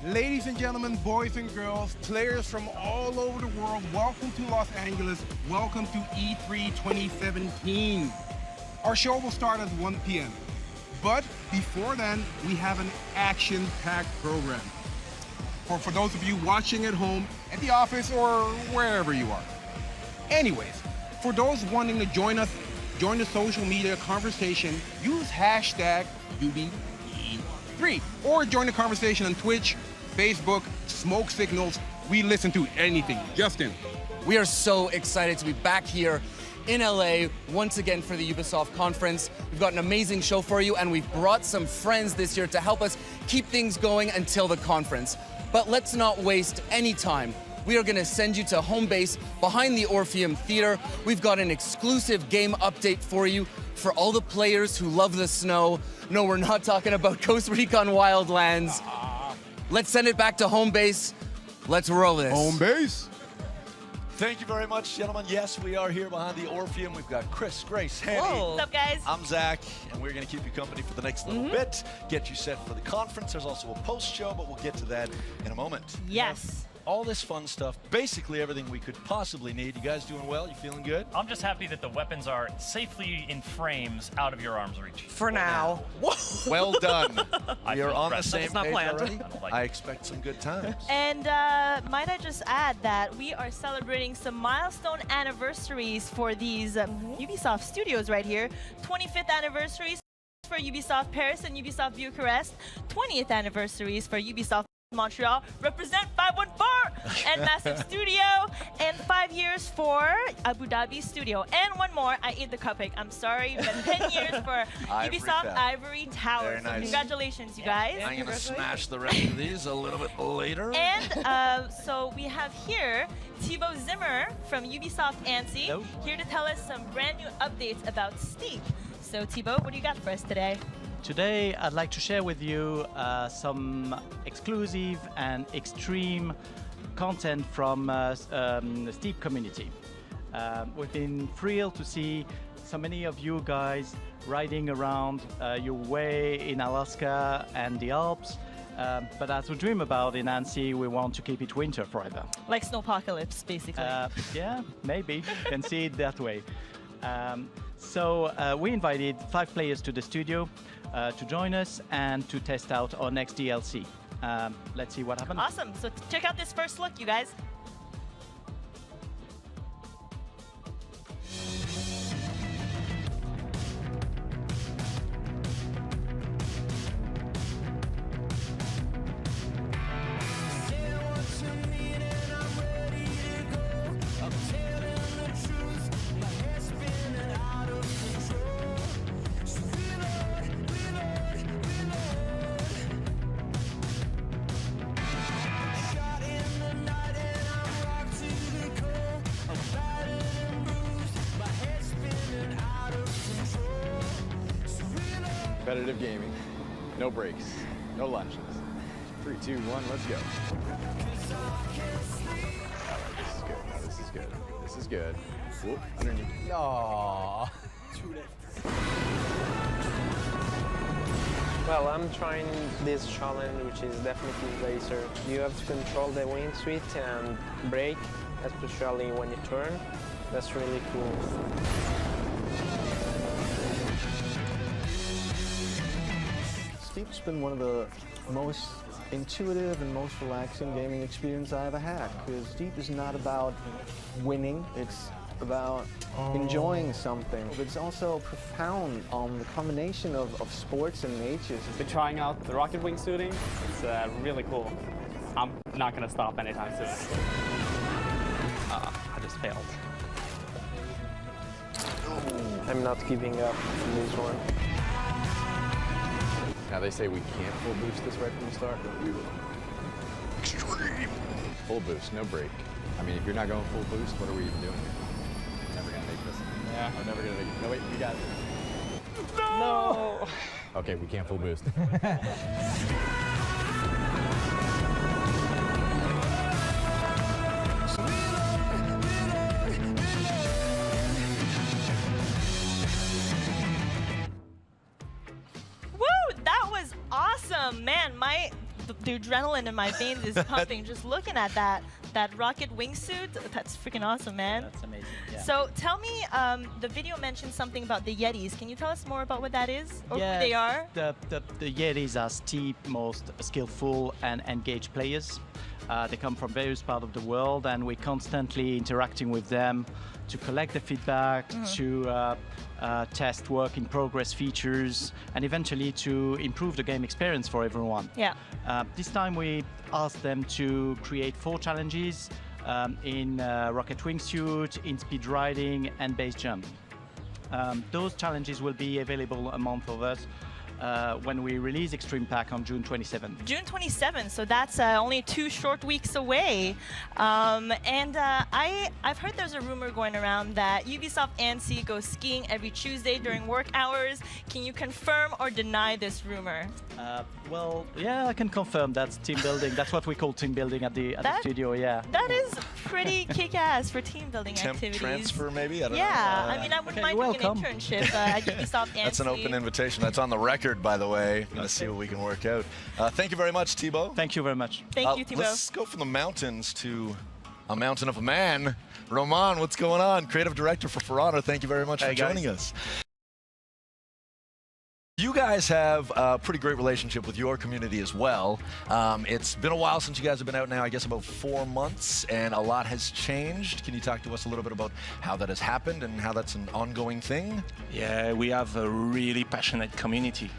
Ladies and gentlemen, boys and girls, players from all over the world, welcome to Los Angeles. Welcome to E3 2017. Our show will start at 1 p.m. But before then, we have an action-packed program. For those of you watching at home, at the office, or wherever you are. Anyways, for those wanting to join us, join the social media conversation, use hashtag UBE3, or join the conversation on Twitch, Facebook, smoke signals. We listen to anything. Justin. We are so excited to be back here in LA once again for the Ubisoft conference. We've got an amazing show for you, and we've brought some friends this year to help us keep things going until the conference. But let's not waste any time. We are going to send you to home base behind the Orpheum Theater. We've got an exclusive game update for you for all the players who love the snow. No, we're not talking about Coast Recon Wildlands. Let's send it back to home base. Let's roll this. Home base. Thank you very much, gentlemen. Yes, we are here behind the Orpheum. We've got Chris, Grace, Hanny. What's up, guys? I'm Zach, and we're going to keep you company for the next little bit, get you set for the conference. There's also a post-show, but we'll get to that in a moment. Yes. All this fun stuff, basically everything we could possibly need. You guys doing well? You feeling good? I'm just happy that the weapons are safely in frames out of your arm's reach. For now. Well done. We are on the impressed. same That's not page planned. already. I don't like I it. expect some good times. And might I just add that we are celebrating some milestone anniversaries for these Ubisoft studios right here. 25th anniversaries for Ubisoft Paris and Ubisoft Bucharest. 20th anniversaries for Ubisoft Montreal, represent 514 and Massive Studio, and 5 years for Abu Dhabi Studio. And one more, I ate the cupcake. I'm sorry, but 10 years for Ubisoft Ivory Tower. Very So nice. congratulations, you guys. I'm going to smash the rest of these a little bit later. And so we have here Thibaut Zimmer from Ubisoft ANSI here to tell us some brand new updates about Steep. So Thibaut, what do you got for us today? Today, I'd like to share with you some exclusive and extreme content from the Steep community. We've been thrilled to see so many of you guys riding around your way in Alaska and the Alps. But as we dream about in ANSI, we want to keep it winter forever. Like Snowpocalypse, basically. Yeah, maybe. You can see it that way. So we invited 5 players to the studio to join us and to test out our next DLC. Let's see what happens. Awesome. So check out this first look, you guys. Competitive gaming, no breaks, no lunches. 3, 2, 1, let's go. All right, this is good. No, this is good. This is good. Whoop, underneath. Aww. Well, I'm trying this challenge, which is definitely Razer. You have to control the wing suite and brake, especially when you turn. That's really cool. Steep's been one of the most intuitive and most relaxing gaming experience I ever had, because Steep is not about winning, it's about enjoying something. But it's also profound on the combination of sports and nature. Been trying out the rocket wingsuiting. It's really cool. I'm not going to stop anytime soon. I just failed. I'm not giving up on this one. Now they say we can't full boost this right from the start, but we will. Extreme! Full boost, no break. I mean, if you're not going full boost, what are we even doing here? We're never gonna make this. Yeah. I'm never gonna make it. No, wait, you got it. No! Okay, we can't full boost. Woo! That was awesome, man. the adrenaline in my veins is pumping just looking at that rocket wingsuit. That's freaking awesome, man. That's amazing. Yeah. So tell me, the video mentioned something about the Yetis. Can you tell us more about what that is or Yes, who they are? The Yetis are Steep's most skillful and engaged players. They come from various parts of the world, and we're constantly interacting with them to collect the feedback, to test work in progress features, and eventually to improve the game experience for everyone. Yeah. This time we asked them to create 4 challenges in rocket wingsuit, in speed riding, and base jump. Those challenges will be available a month of us when we release Extreme Pack on June 27th. June 27th, so that's only 2 short weeks away. I've heard there's a rumor going around that Ubisoft ANSI goes skiing every Tuesday during work hours. Can you confirm or deny this rumor? Well, yeah, I can confirm that's team building. That's what we call team building at the studio, yeah. That is pretty kick-ass for team building activities. Transfer, maybe? I don't know. Yeah, I mean, I wouldn't mind doing an internship at Ubisoft ANSI. That's an open invitation. That's on the record, by the way. I'm going to see what we can work out. Thank you very much, Thibaut. Thank you very much. Thank you, Thibaut. Let's go from the mountains to a mountain of a man. Roman, what's going on? Creative director for For Honor. Thank you very much for joining us. You guys have a pretty great relationship with your community as well. It's been a while since you guys have been out now, I guess about 4 months, and a lot has changed. Can you talk to us a little bit about how that has happened and how that's an ongoing thing? Yeah, we have a really passionate community.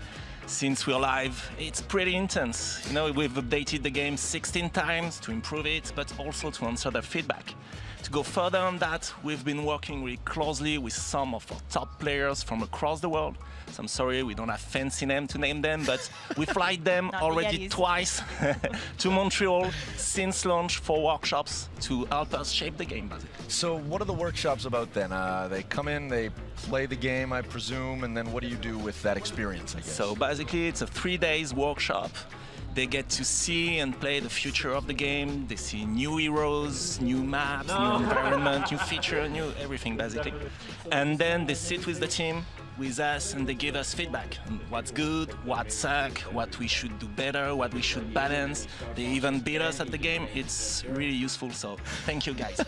Since we're live, it's pretty intense. You know, we've updated the game 16 times to improve it, but also to answer their feedback. To go further on that, we've been working really closely with some of our top players from across the world. So I'm sorry we don't have fancy names to name them, but we flight them already twice to Montreal since launch for workshops to help us shape the game, basically. So what are the workshops about then? They come in, they play the game, I presume, and then what do you do with that experience, I guess? So basically it's a 3 days workshop. They get to see and play the future of the game. They see new heroes, new maps, new environment, new feature, new everything basically. And then they sit with the team, with us, and they give us feedback on what's good, what sucks, what we should do better, what we should balance. They even beat us at the game. It's really useful, so thank you guys.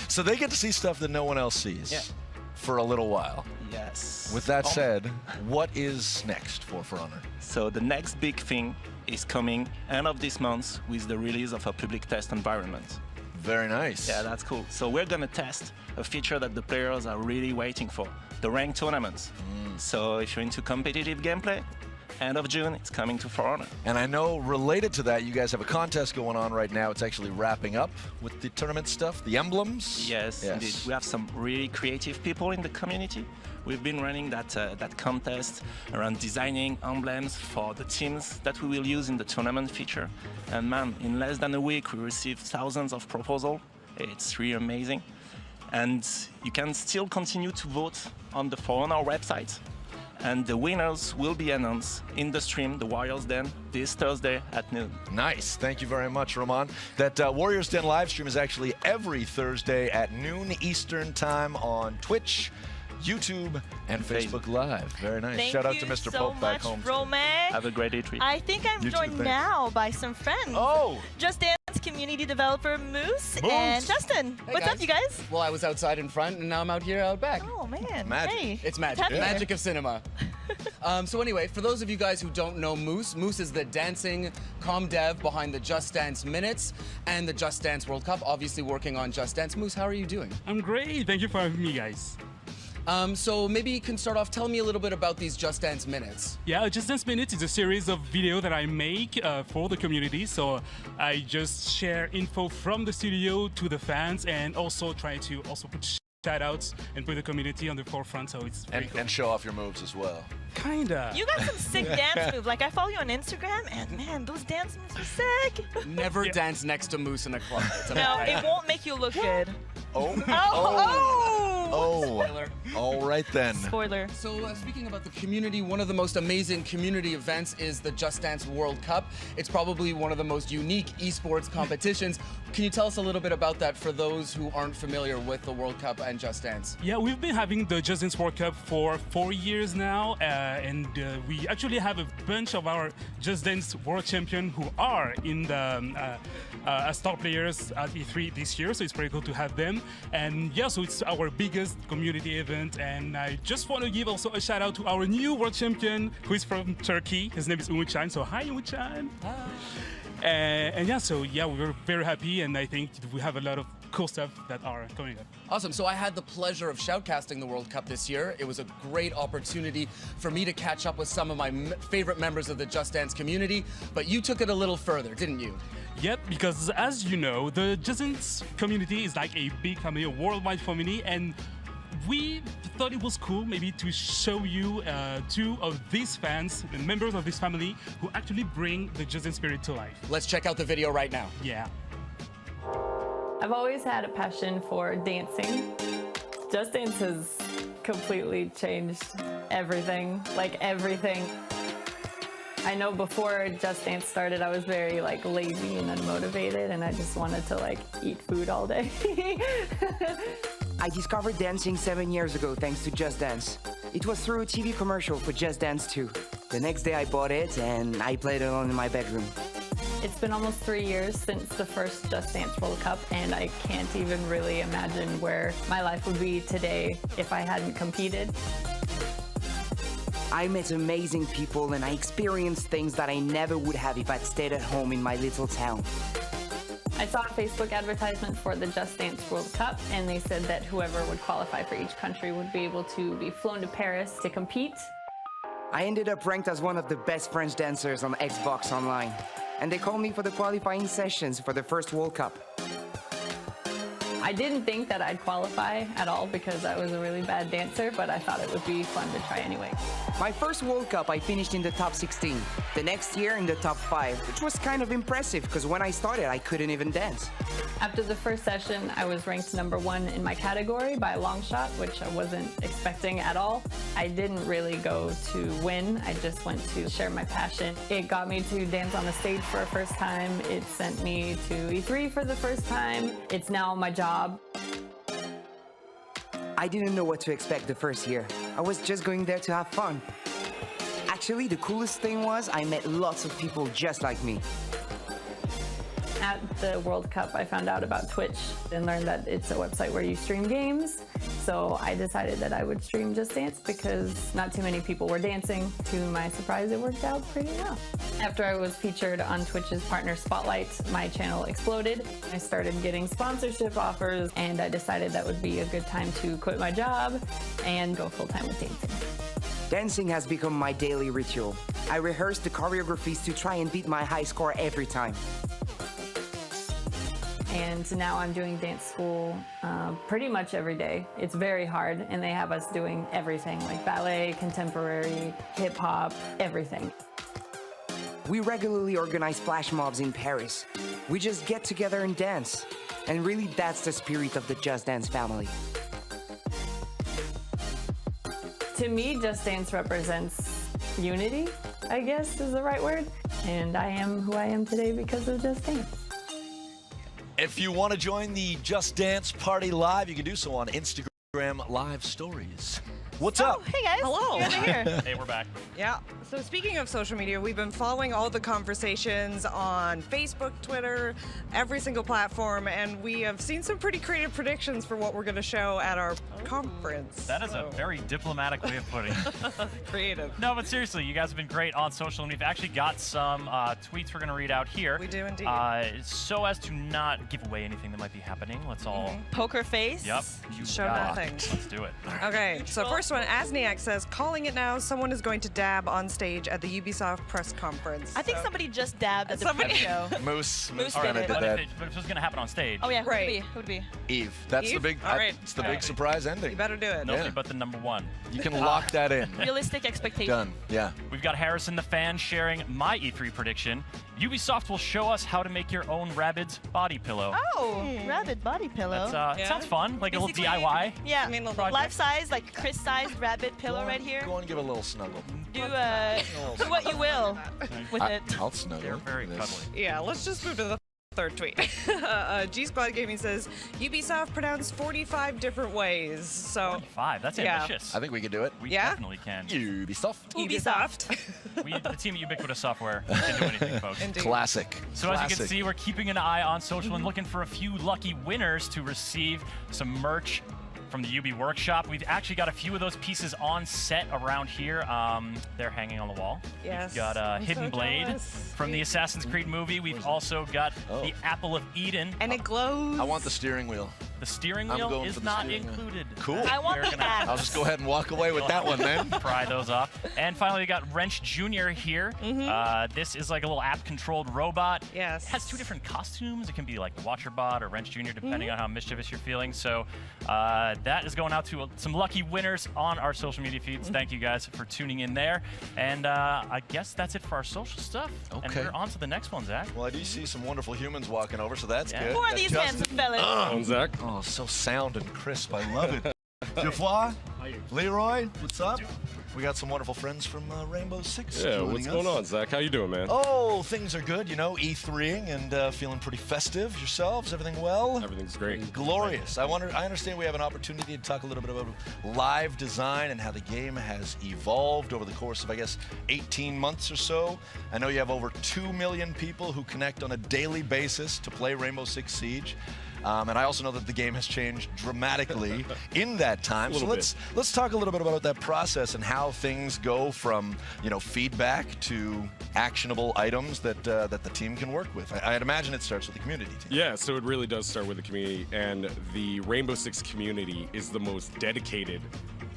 So they get to see stuff that no one else sees for a little while. Yes. With that said, what is next for Honor? So the next big thing is coming end of this month with the release of a public test environment. Very nice. Yeah, that's cool. So we're gonna test a feature that the players are really waiting for, the ranked tournaments. So if you're into competitive gameplay, end of June, it's coming to For Honor. And I know related to that, you guys have a contest going on right now. It's actually wrapping up with the tournament stuff, the emblems. Yes, indeed. We have some really creative people in the community. We've been running that contest around designing emblems for the teams that we will use in the tournament feature. And man, in less than a week, we received thousands of proposals. It's really amazing. And you can still continue to vote on the For Honor website. And the winners will be announced in the stream, the Warriors Den, this Thursday at noon. Nice. Thank you very much, Roman. That Warriors Den live stream is actually every Thursday at noon Eastern time on Twitch, YouTube, and Facebook Live. Very nice. Thank Shout out you to Mr. so Pope back home. Romain. Have a great E3. I think I'm You too, joined thanks. now by some friends. Oh! Just Dance community developer Moose and Justin. Hey, What's up, you guys? Well, I was outside in front, and now I'm out here out back. Oh, man. Magic. Hey. It's magic. What's happening? Magic of cinema. So anyway, for those of you guys who don't know Moose, Moose is the dancing comm dev behind the Just Dance Minutes and the Just Dance World Cup, obviously working on Just Dance. Moose, how are you doing? I'm great. Thank you for having me, guys. So maybe you can start off, tell me a little bit about these Just Dance Minutes. Yeah, Just Dance Minutes is a series of videos that I make for the community. So I just share info from the studio to the fans and also try to put shout-outs and put the community on the forefront. So it's very cool. And show off your moves as well. Kinda. You got some sick dance moves. Like, I follow you on Instagram, and man, those dance moves are sick. Never dance next to Moose in a club. It's No, amazing. it won't make you look good. Oh. Oh! Oh, Spoiler. all right then. Spoiler. So speaking about the community, one of the most amazing community events is the Just Dance World Cup. It's probably one of the most unique esports competitions. Can you tell us a little bit about that for those who aren't familiar with the World Cup and Just Dance? Yeah, we've been having the Just Dance World Cup for 4 years now, and we actually have a bunch of our Just Dance World Champions who are in the as top players at E3 this year, so it's pretty cool to have them. And yeah, so it's our biggest community event, and I just want to give also a shout out to our new world champion who is from Turkey. His name is Umutcan, so hi Umutcan. And yeah, so yeah, we're very happy, and I think we have a lot of cool stuff that are coming up. Awesome. So I had the pleasure of shoutcasting the World Cup this year. It was a great opportunity for me to catch up with some of my favorite members of the Just Dance community, but you took it a little further, didn't you? Yep, because as you know, the Just Dance community is like a big family, a worldwide family, and we thought it was cool maybe to show you two of these fans, the members of this family, who actually bring the Just Dance spirit to life. Let's check out the video right now. Yeah. I've always had a passion for dancing. Just Dance has completely changed everything, like everything. I know before Just Dance started, I was very like lazy and unmotivated, and I just wanted to like eat food all day. I discovered dancing 7 years ago thanks to Just Dance. It was through a TV commercial for Just Dance 2. The next day I bought it and I played alone in my bedroom. It's been almost 3 years since the first Just Dance World Cup, and I can't even really imagine where my life would be today if I hadn't competed. I met amazing people and I experienced things that I never would have if I'd stayed at home in my little town. I saw a Facebook advertisement for the Just Dance World Cup, and they said that whoever would qualify for each country would be able to be flown to Paris to compete. I ended up ranked as one of the best French dancers on Xbox Online, and they called me for the qualifying sessions for the first World Cup. I didn't think that I'd qualify at all because I was a really bad dancer, but I thought it would be fun to try anyway. My first World Cup, I finished in the top 16. The next year in the top 5, which was kind of impressive because when I started, I couldn't even dance. After the first session, I was ranked #1 in my category by a long shot, which I wasn't expecting at all. I didn't really go to win. I just went to share my passion. It got me to dance on the stage for a first time. It sent me to E3 for the first time. It's now my job. I didn't know what to expect the first year. I was just going there to have fun. Actually, the coolest thing was I met lots of people just like me. At the World Cup, I found out about Twitch and learned that it's a website where you stream games. So I decided that I would stream Just Dance because not too many people were dancing. To my surprise, it worked out pretty well. After I was featured on Twitch's Partner Spotlight, my channel exploded. I started getting sponsorship offers, and I decided that would be a good time to quit my job and go full-time with dancing. Dancing has become my daily ritual. I rehearse the choreographies to try and beat my high score every time. And now I'm doing dance school pretty much every day. It's very hard, and they have us doing everything, like ballet, contemporary, hip-hop, everything. We regularly organize flash mobs in Paris. We just get together and dance. And really, that's the spirit of the Just Dance family. To me, Just Dance represents unity, I guess is the right word. And I am who I am today because of Just Dance. If you want to join the Just Dance Party live, you can do so on Instagram Live Stories. What's up? Hey guys. Hello. You guys are here. Hey, we're back. Yeah. So speaking of social media, we've been following all the conversations on Facebook, Twitter, every single platform, and we have seen some pretty creative predictions for what we're going to show at our conference. That is a very diplomatic way of putting it. Creative. No, but seriously, you guys have been great on social, and we've actually got some tweets we're going to read out here. We do indeed. So as to not give away anything that might be happening, let's all... Poker face. Yep. Show nothing. Let's do it. Okay, so first first one, Asniak says, calling it now, someone is going to dab on stage at the Ubisoft press conference. I think somebody just dabbed at the press show. Moose Moose kind of did did it. that. But if it was going to happen on stage. Oh yeah, Right. who would it be? Eve. That's the Eve? big. All right. It's the big surprise ending. You better do it. Nobody but the number one. You can lock that in. Realistic expectation. Done. Yeah. We've got Harrison the fan sharing my E3 prediction. Ubisoft will show us how to make your own Rabbids body pillow. Oh, rabbit body pillow. That's, it sounds fun, like a little Basically, DIY. Yeah, I mean, life-size, like Chris-sized rabbit pillow right here. Go on and give it a little snuggle. Do what you will with it. I'll snuggle. They're very cuddly. Yeah, let's just move to the third tweet. G Squad Gaming says Ubisoft pronounced 45 different ways. So 45. That's yeah. ambitious. I think we can do it. We Yeah? definitely can. Ubisoft. Ubisoft. The team at Ubiquitous Software can do anything, folks. Indeed. Classic. So as you can see, we're keeping an eye on social and looking for a few lucky winners to receive some merch from the UB Workshop. We've actually got a few of those pieces on set around here. They're hanging on the wall. Yes. We've got I'm Hidden so Blade jealous. from the Assassin's Creed movie. We've also got the Apple of Eden. And it glows. I want the steering wheel. The steering I'm wheel going is for the not steering wheel. included. Cool. I want We're the gonna- hat. I'll just go ahead and walk away with that one, then. Pry those off. And finally, we got Wrench Jr. here. This is like a little app-controlled robot. Yes. It has two different costumes. It can be like the WatcherBot or Wrench Jr., depending on how mischievous you're feeling. So that is going out to some lucky winners on our social media feeds. Thank you guys for tuning in there. And I guess that's it for our social stuff. And Okay. we're on to the next one, Zach. Well, I do see some wonderful humans walking over, so that's Yeah. good. Who are Got these Justin. handsome fellas? I'm Zach. Oh, so sound and crisp. I love it. Geoffroy, Leroy, what's up? We got some wonderful friends from Rainbow Six. Yeah, joining what's us. going on, Zach? How you doing, man? Oh, things are good. You know, E3ing and feeling pretty festive. Yourselves, everything well? Everything's great. Glorious. I understand we have an opportunity to talk a little bit about live design and how the game has evolved over the course of, I guess, 18 months or so. I know you have over 2 million people who connect on a daily basis to play Rainbow Six Siege. And I also know that the game has changed dramatically in that time. So let's talk a little bit about that process and how things go from feedback to actionable items that that the team can work with. I'd imagine it starts with the community team. Yeah, so it really does start with the community, and the Rainbow Six community is the most dedicated,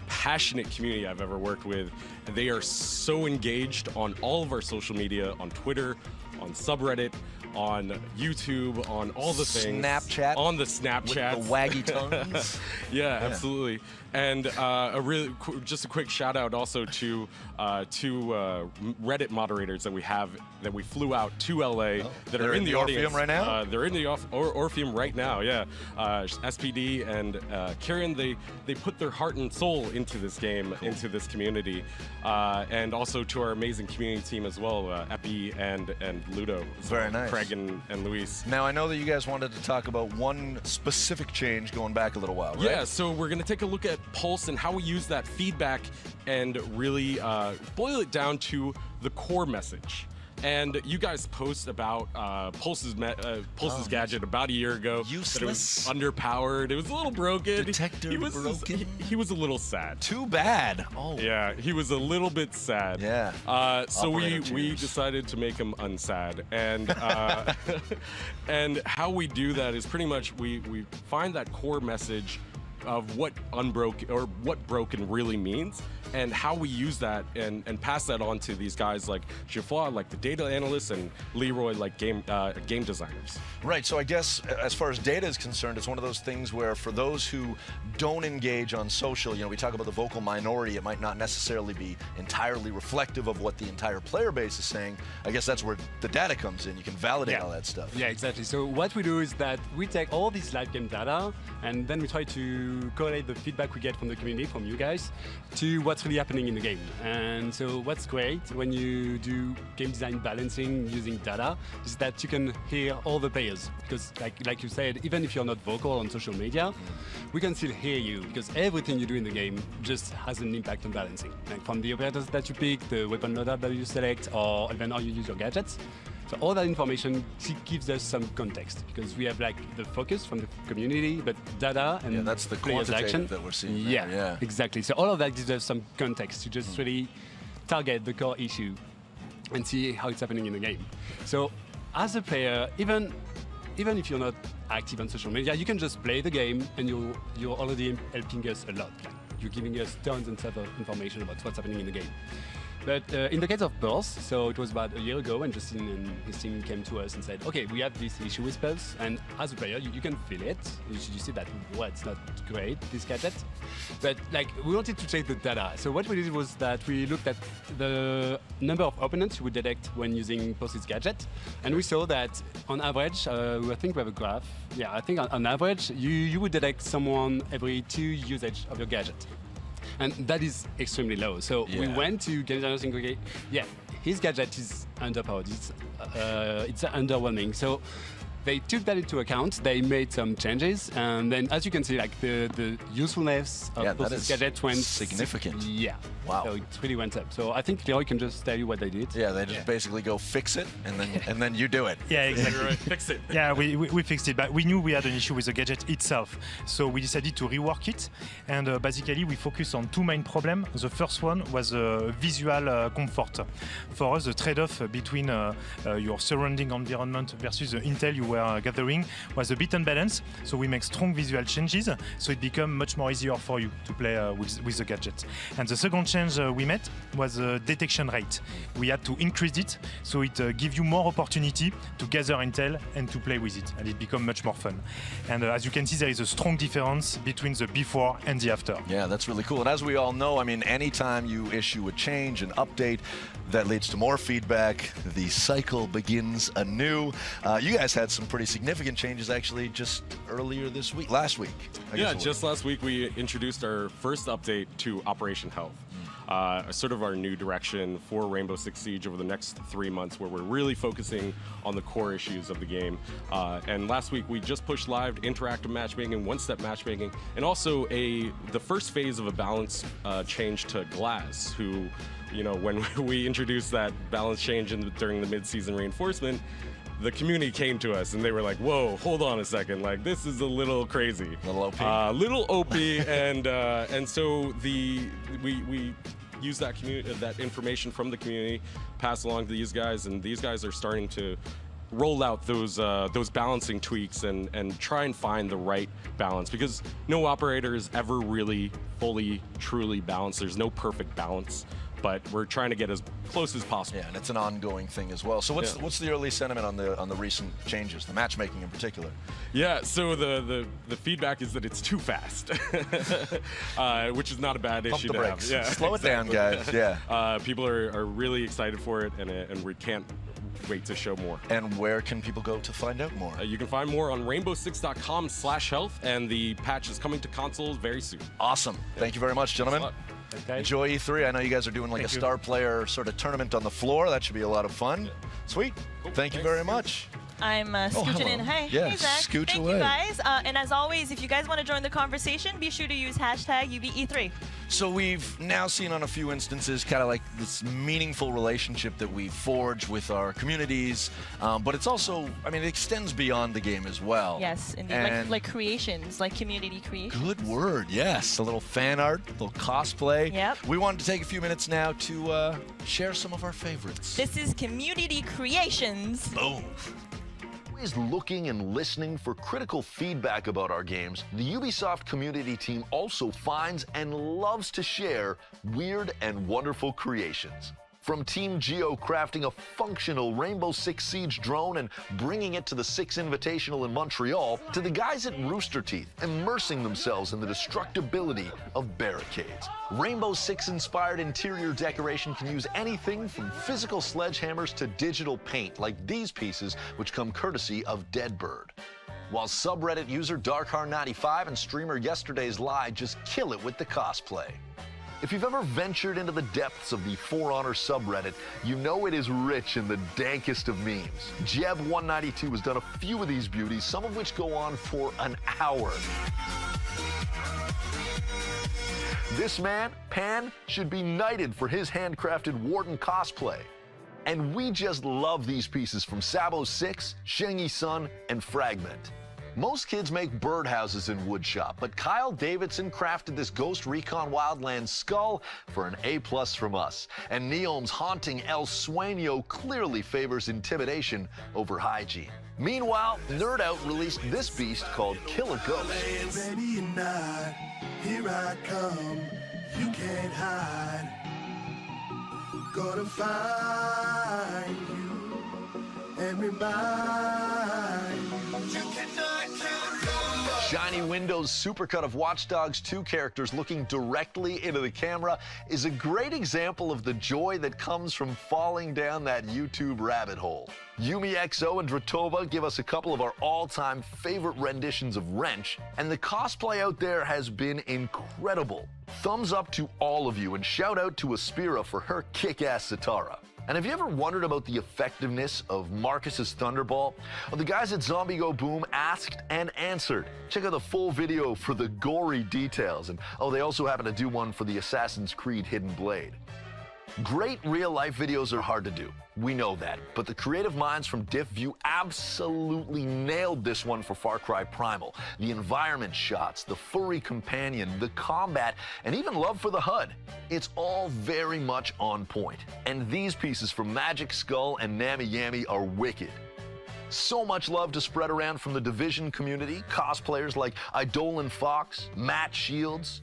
passionate community I've ever worked with. They are so engaged on all of our social media, on Twitter, on subreddit, on YouTube, on all the things. Snapchat. On the Snapchat. With the waggy tongues. Yeah, absolutely. And just a quick shout out also to two Reddit moderators that we have that we flew out to LA that are in the audience Orpheum right now. they're in the Orpheum right now. Yeah, SPD and Kieran, they put their heart and soul into this game, into this community, and also to our amazing community team as well, Epi and Ludo. Very nice. Craig and Luis. Now I know that you guys wanted to talk about one specific change going back a little while, right? Yeah, so we're going to take a look at Pulse and how we use that feedback and really boil it down to the core message. And you guys post about Pulse's gadget about a year ago. Useless. That it was underpowered. It was a little broken. Detector broken. He was a little sad. Too bad. Oh. Yeah, he was a little bit sad. Yeah. So we Operator cheers. decided to make him unsad. And and how we do that is pretty much we find that core message of what unbroken or what broken really means, and how we use that and pass that on to these guys like Geoffroy, like the data analysts, and Leroy, like game designers. Right, so I guess as far as data is concerned, it's one of those things where for those who don't engage on social, we talk about the vocal minority, it might not necessarily be entirely reflective of what the entire player base is saying. I guess that's where the data comes in. You can validate all that stuff. Yeah, exactly. So what we do is that we take all this live game data and then we try to correlate the feedback we get from the community, from you guys, to what's really happening in the game. And so what's great when you do game design balancing using data is that you can hear all the players. Because like you said, even if you're not vocal on social media, we can still hear you because everything you do in the game just has an impact on balancing. Like from the operators that you pick, the weapon loader that you select, or even how you use your gadgets. So all that information gives us some context because we have like the focus from the community, but data and that's the players' action quantitative that we're seeing. Yeah, exactly. So all of that gives us some context to just really target the core issue and see how it's happening in the game. So as a player, even if you're not active on social media, you can just play the game and you're already helping us a lot. you're giving us tons and tons of information about what's happening in the game. But in the case of Pulse, so it was about a year ago when Justin and his team came to us and said, okay, we have this issue with Pulse, and as a player, you can feel it. You see that, well, it's not great, this gadget. But like, we wanted to check the data. So what we did was that we looked at the number of opponents you would detect when using Pulse's gadget, and we saw that on average, I think we have a graph. Yeah, I think on average, you would detect someone every 2 usage of your gadget. And that is extremely low. So we went to game designers and okay, yeah, his gadget is underpowered. It's underwhelming. So they took that into account. They made some changes, and then as you can see, like the usefulness of this gadget went significant. Yeah. Wow. So it really went up. So I think Leroy can just tell you what they did. Yeah, they just basically go fix it, and then you do it. Yeah, exactly. Right, fix it. Yeah, we fixed it, but we knew we had an issue with the gadget itself, so we decided to rework it. And basically, we focused on 2 main problems. The first one was visual comfort. For us, the trade-off between your surrounding environment versus the intel you were gathering was a bit unbalanced. So we make strong visual changes, so it became much more easier for you to play with the gadget. And the second change we made was detection rate. We had to increase it, so it gives you more opportunity to gather intel and to play with it, and it becomes much more fun. And as you can see, there is a strong difference between the before and the after. Yeah, that's really cool. And as we all know, I mean, anytime you issue a change, an update, that leads to more feedback. The cycle begins anew. You guys had some pretty significant changes actually just earlier this week, last week. Yeah, just last week we introduced our first update to Operation Health. Sort of our new direction for Rainbow Six Siege over the next 3 months, where we're really focusing on the core issues of the game. And last week we just pushed live interactive matchmaking, one-step matchmaking, and also the first phase of a balance change to Glass, who, you know, when we introduced that balance change during the mid-season reinforcement, the community came to us and they were like, whoa, hold on a second, like this is a little crazy. Little OP. Little OP, and so we use that information from the community, pass along to these guys, and these guys are starting to roll out those balancing tweaks and try and find the right balance, because no operator is ever really fully, truly balanced. There's no perfect balance, but we're trying to get as close as possible. Yeah, and it's an ongoing thing as well. So what's the early sentiment on the recent changes, the matchmaking in particular? Yeah, so the feedback is that it's too fast, which is not a bad issue Pump the to brakes. have. Yeah, Slow it down, guys. Yeah. People are really excited for it, and we can't wait to show more. And where can people go to find out more? You can find more on rainbow6.com/health, and the patch is coming to consoles very soon. Awesome. Thank you very much, gentlemen. Okay. Enjoy E3. I know you guys are doing like a star player sort of tournament on the floor. That should be a lot of fun. Yeah. Sweet. Cool. Thank you very much. I'm scooching in. Hey, yeah, hey Zach. Scooch Thank away. you guys. And as always, if you guys want to join the conversation, be sure to use hashtag UBE3. So we've now seen on a few instances kind of like this meaningful relationship that we forge with our communities, but it's also, I mean, it extends beyond the game as well. Yes, indeed. Like creations, like community creations. Good word, yes. A little fan art, a little cosplay. Yep. We wanted to take a few minutes now to share some of our favorites. This is community creations. Boom. Always looking and listening for critical feedback about our games, the Ubisoft community team also finds and loves to share weird and wonderful creations. From Team Geo crafting a functional Rainbow Six Siege drone and bringing it to the Six Invitational in Montreal, to the guys at Rooster Teeth immersing themselves in the destructibility of barricades. Rainbow Six-inspired interior decoration can use anything from physical sledgehammers to digital paint, like these pieces, which come courtesy of Deadbird. While subreddit user Darkhar95 and streamer Yesterday's Lie just kill it with the cosplay. If you've ever ventured into the depths of the For Honor subreddit, you know it is rich in the dankest of memes. Jeb192 has done a few of these beauties, some of which go on for an hour. This man, Pan, should be knighted for his handcrafted Warden cosplay. And we just love these pieces from Sabo6, Shengi Sun, and Fragment. Most kids make birdhouses in woodshop, but Kyle Davidson crafted this Ghost Recon Wildlands skull for an A+ from us. And Neom's haunting El Sueño clearly favors intimidation over hygiene. Meanwhile, Nerd Out released this beast called Kill a Ghost. Here I come, you can't hide. Gonna find you and remind you cannot kill. Shiny Windows supercut of Watch Dogs 2 characters looking directly into the camera is a great example of the joy that comes from falling down that YouTube rabbit hole. Yumi XO and Dratova give us a couple of our all-time favorite renditions of Wrench, and the cosplay out there has been incredible. Thumbs up to all of you, and shout out to Aspira for her kick-ass Sitara. And have you ever wondered about the effectiveness of Marcus's Thunderball? Well, the guys at Zombie Go Boom asked and answered. Check out the full video for the gory details. And oh, they also happen to do one for the Assassin's Creed Hidden Blade. Great real-life videos are hard to do. We know that. But the creative minds from DiffView absolutely nailed this one for Far Cry Primal. The environment shots, the furry companion, the combat, and even love for the HUD. It's all very much on point. And these pieces from Magic Skull and Nami Yami are wicked. So much love to spread around from the Division community. Cosplayers like Idolin Fox, Matt Shields,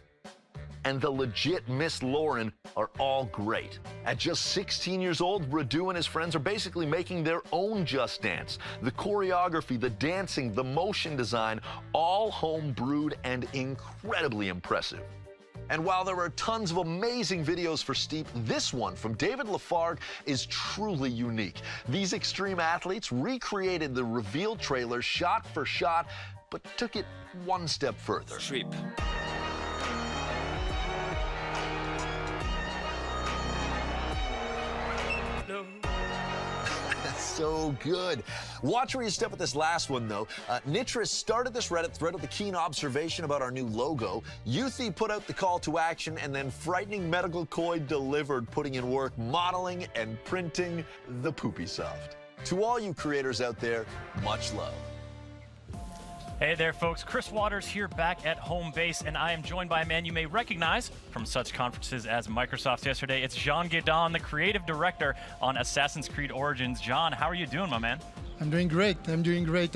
and the legit Miss Lauren are all great. At just 16 years old, Radu and his friends are basically making their own Just Dance. The choreography, the dancing, the motion design, all home brewed and incredibly impressive. And while there are tons of amazing videos for Steep, this one from David Lafargue is truly unique. These extreme athletes recreated the reveal trailer shot for shot, but took it one step further. Trip. So good. Watch where you step with this last one, though. Nitris started this Reddit thread with a keen observation about our new logo. Youthy put out the call to action, and then Frightening Medical Koi delivered, putting in work modeling and printing the UBISOFT. To all you creators out there, much love. Hey there, folks. Chris Waters here back at home base, and I am joined by a man you may recognize from such conferences as Microsoft yesterday. It's Jean Guédon, the creative director on Assassin's Creed Origins. John, how are you doing, my man? I'm doing great. I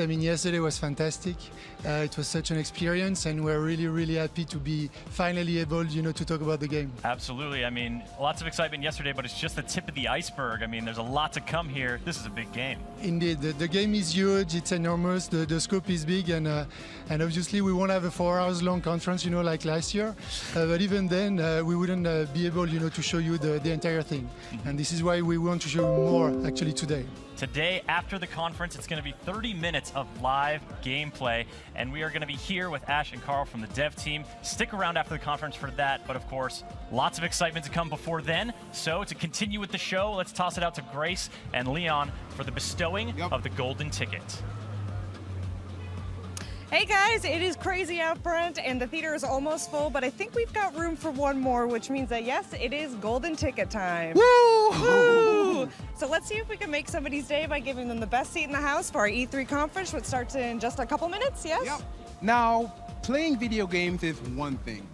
mean, yesterday was fantastic. It was such an experience, and we're really, really happy to be finally able, to talk about the game. Absolutely. I mean, lots of excitement yesterday, but it's just the tip of the iceberg. I mean, there's a lot to come here. This is a big game. Indeed, the game is huge. It's enormous. The scope is big, and obviously we won't have a 4 hours long conference, like last year. But even then, we wouldn't be able, to show you the entire thing. And this is why we want to show you more actually today. Today, after the conference, it's going to be 30 minutes of live gameplay, and we are going to be here with Ash and Carl from the dev team. Stick around after the conference for that, but of course, lots of excitement to come before then. So to continue with the show, let's toss it out to Grace and Leon for the bestowing of the golden ticket. Hey guys, it is crazy out front and the theater is almost full, but I think we've got room for one more, which means that yes, it is golden ticket time. Woo! Woo! So let's see if we can make somebody's day by giving them the best seat in the house for our E3 conference, which starts in just a couple minutes, yes? Yep. Now, playing video games is one thing.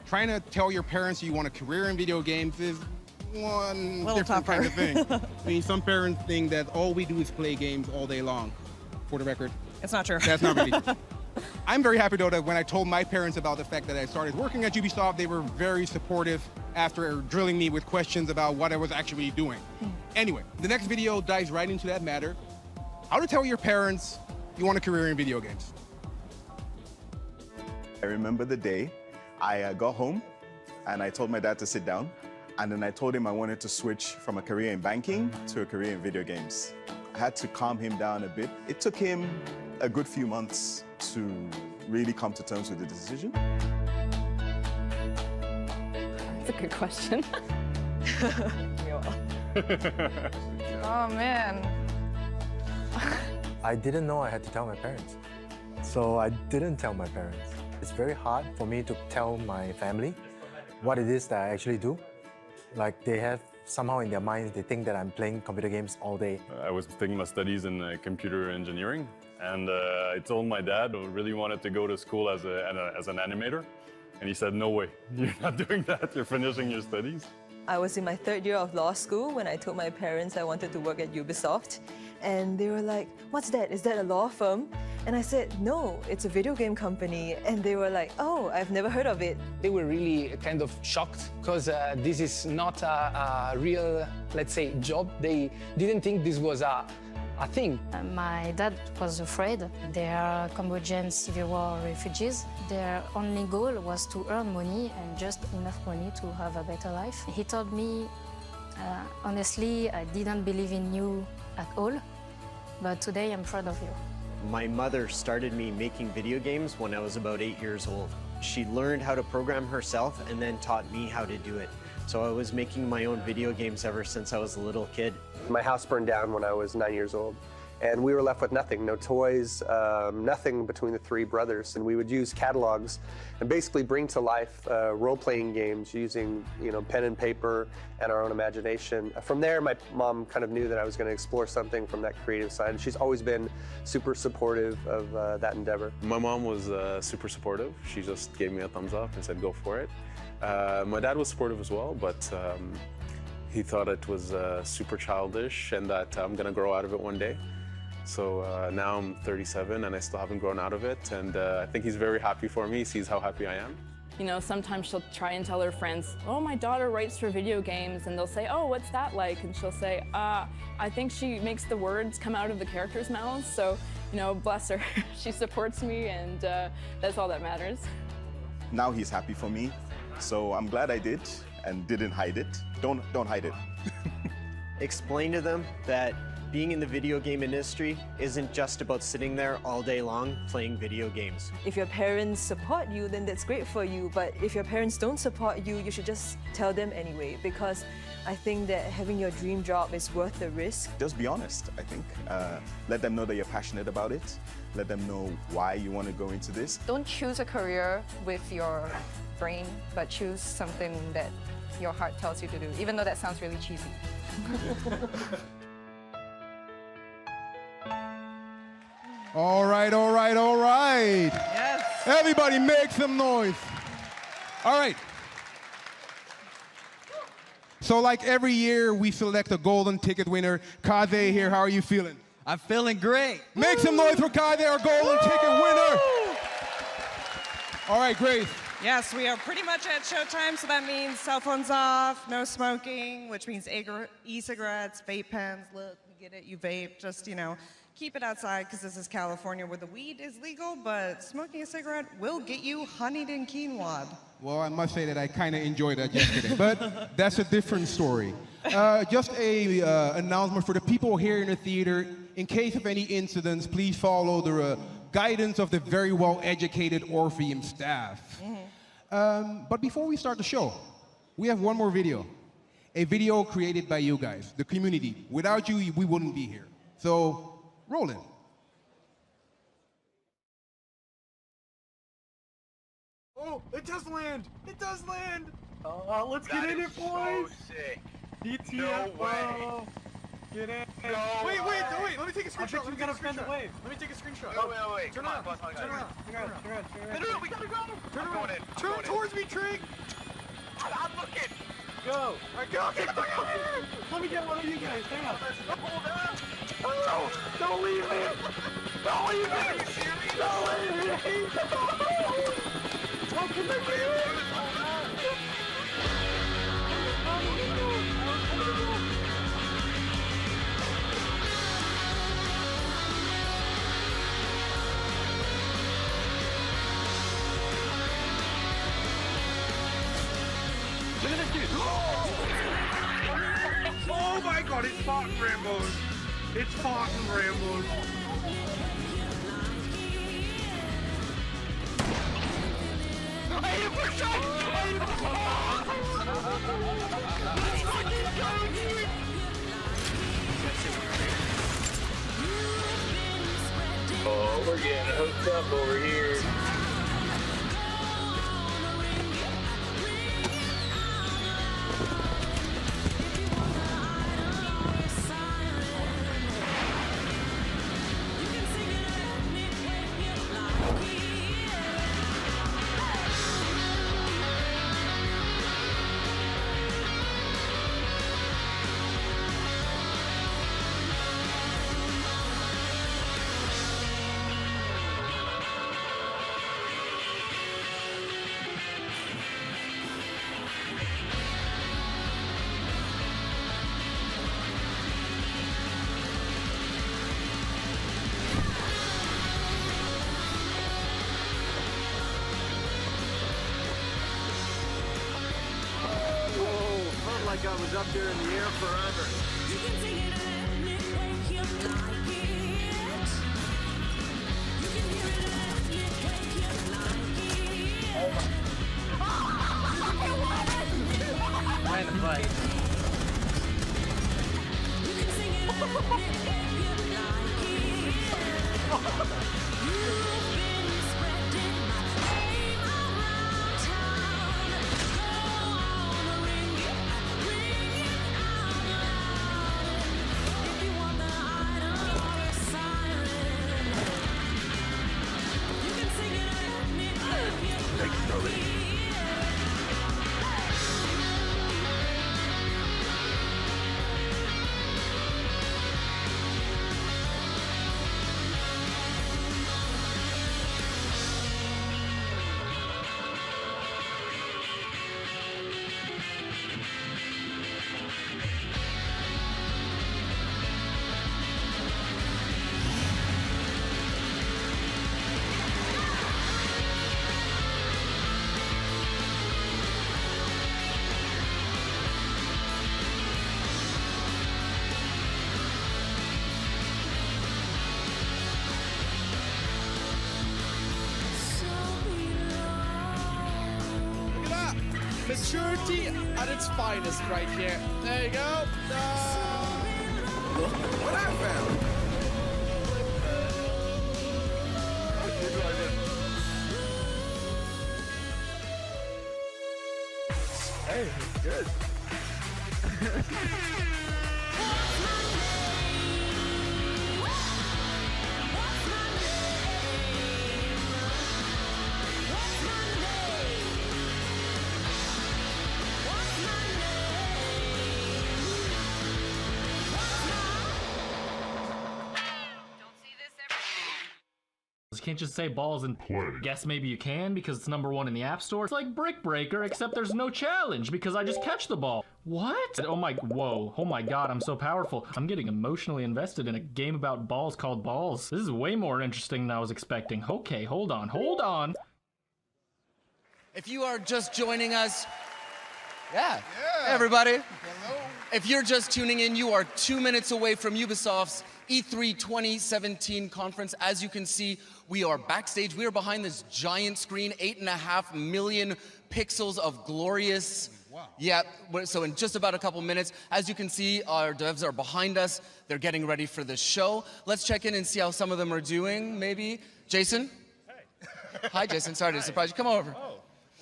Trying to tell your parents you want a career in video games is one different kind of thing. I mean, some parents think that all we do is play games all day long. For the record. It's not true. That's not really true. I'm very happy, though, that when I told my parents about the fact that I started working at UBISOFT, they were very supportive after drilling me with questions about what I was actually doing. Anyway, the next video dives right into that matter. How to tell your parents you want a career in video games. I remember the day I got home and I told my dad to sit down, and then I told him I wanted to switch from a career in banking to a career in video games. I had to calm him down a bit. It took him a good few months to really come to terms with the decision. That's a good question. Oh, man. I didn't know I had to tell my parents, so I didn't tell my parents. It's very hard for me to tell my family what it is that I actually do. Like, they have somehow in their minds, they think that I'm playing computer games all day. I was taking my studies in computer engineering, and I told my dad who really wanted to go to school as an animator, and he said, no way, you're not doing that, you're finishing your studies. I was in my 3rd year of law school when I told my parents I wanted to work at UBISOFT. And they were like, what's that? Is that a law firm? And I said, no, it's a video game company. And they were like, oh, I've never heard of it. They were really kind of shocked because this is not a real, let's say, job. They didn't think this was a thing. My dad was afraid. They are Cambodian civil war refugees. Their only goal was to earn money and just enough money to have a better life. He told me, honestly, I didn't believe in you at all, but today I'm proud of you. My mother started me making video games when I was about 8 years old. She learned how to program herself and then taught me how to do it. So I was making my own video games ever since I was a little kid. My house burned down when I was 9 years old, and we were left with nothing, no toys, nothing between the three brothers. And we would use catalogs and basically bring to life role-playing games using, pen and paper and our own imagination. From there, my mom kind of knew that I was going to explore something from that creative side. She's always been super supportive of that endeavor. My mom was super supportive. She just gave me a thumbs up and said, go for it. My dad was supportive as well, but he thought it was super childish and that I'm going to grow out of it one day. So now I'm 37 and I still haven't grown out of it, and I think he's very happy for me. He sees how happy I am. Sometimes she'll try and tell her friends, oh, my daughter writes for video games, and they'll say, oh, what's that like? And she'll say, I think she makes the words come out of the characters' mouths, so, bless her. She supports me, and that's all that matters. Now he's happy for me, so I'm glad I did and didn't hide it. Don't hide it. Explain to them that being in the video game industry isn't just about sitting there all day long playing video games. If your parents support you, then that's great for you. But if your parents don't support you, you should just tell them anyway, because I think that having your dream job is worth the risk. Just be honest, I think. Let them know that you're passionate about it. Let them know why you want to go into this. Don't choose a career with your brain, but choose something that your heart tells you to do, even though that sounds really cheesy. All right, all right, all right. Yes. Everybody make some noise. All right. So like every year, we select a golden ticket winner. Kaze here, how are you feeling? I'm feeling great. Make some noise for Kaze, our golden ticket winner. All right, Grace. Yes, we are pretty much at showtime, so that means cell phones off, no smoking, which means e-cigarettes, vape pens. Look, we get it, you vape, just, keep it outside, because this is California where the weed is legal, but smoking a cigarette will get you honeyed and quinoa. Well, I must say that I kind of enjoyed that yesterday, but that's a different story. Just a announcement for the people here in the theater. In case of any incidents, please follow the guidance of the very well-educated Orpheum staff. But before we start the show, we have one more video. A video created by you guys, the community. Without you, we wouldn't be here. So, roll it. Oh, it does land! It does land! Oh, let's get in it, boys! So sick. DTF, No way. Get in. No wait, way. let me take a screenshot. We gotta bend the wave. Let me take a screenshot. Wait. Turn Come around. on, Turn around. No, we gotta go. Turn I'm around. going in. Turn towards me, Trig. I'm looking. Go. All right, go. Let me get one of you guys. Hang on. Oh, don't leave me. Don't leave me. Are you serious? Don't leave me. Welcome to me. Oh my god, it's Spartan Rainbows. It's Spartan Rainbows. Oh, we're getting hooked up over here. like I was up there in the air forever. You can sing it and it make you like it. You can hear it and it make you like it. Oh my. Right in the butt. You can sing it and it make you like it. You've been spreading my name around town. Go on, ring it out loud. If you want the idol or a siren, you can sing it and it make you like it. Look at that! Maturity at its finest right here. There you go. What I found. Hey, good. You can't just say balls and play. Guess maybe you can because it's #1 in the App Store. It's like Brick Breaker, except there's no challenge because I just catch the ball. What? Oh my, whoa. Oh my god, I'm so powerful. I'm getting emotionally invested in a game about balls called Balls. This is way more interesting than I was expecting. Okay, hold on. If you are just joining us, hey, everybody. Hello. If you're just tuning in, you are 2 minutes away from Ubisoft's E3 2017 conference. As you can see, we are backstage. We are behind this giant screen, 8.5 million pixels of glorious. Wow. Yeah, so in just about a couple minutes, as you can see, our devs are behind us. They're getting ready for the show. Let's check in and see how some of them are doing, maybe. Jason? Hey. Hi, Jason. Sorry to surprise you. Come over. Oh.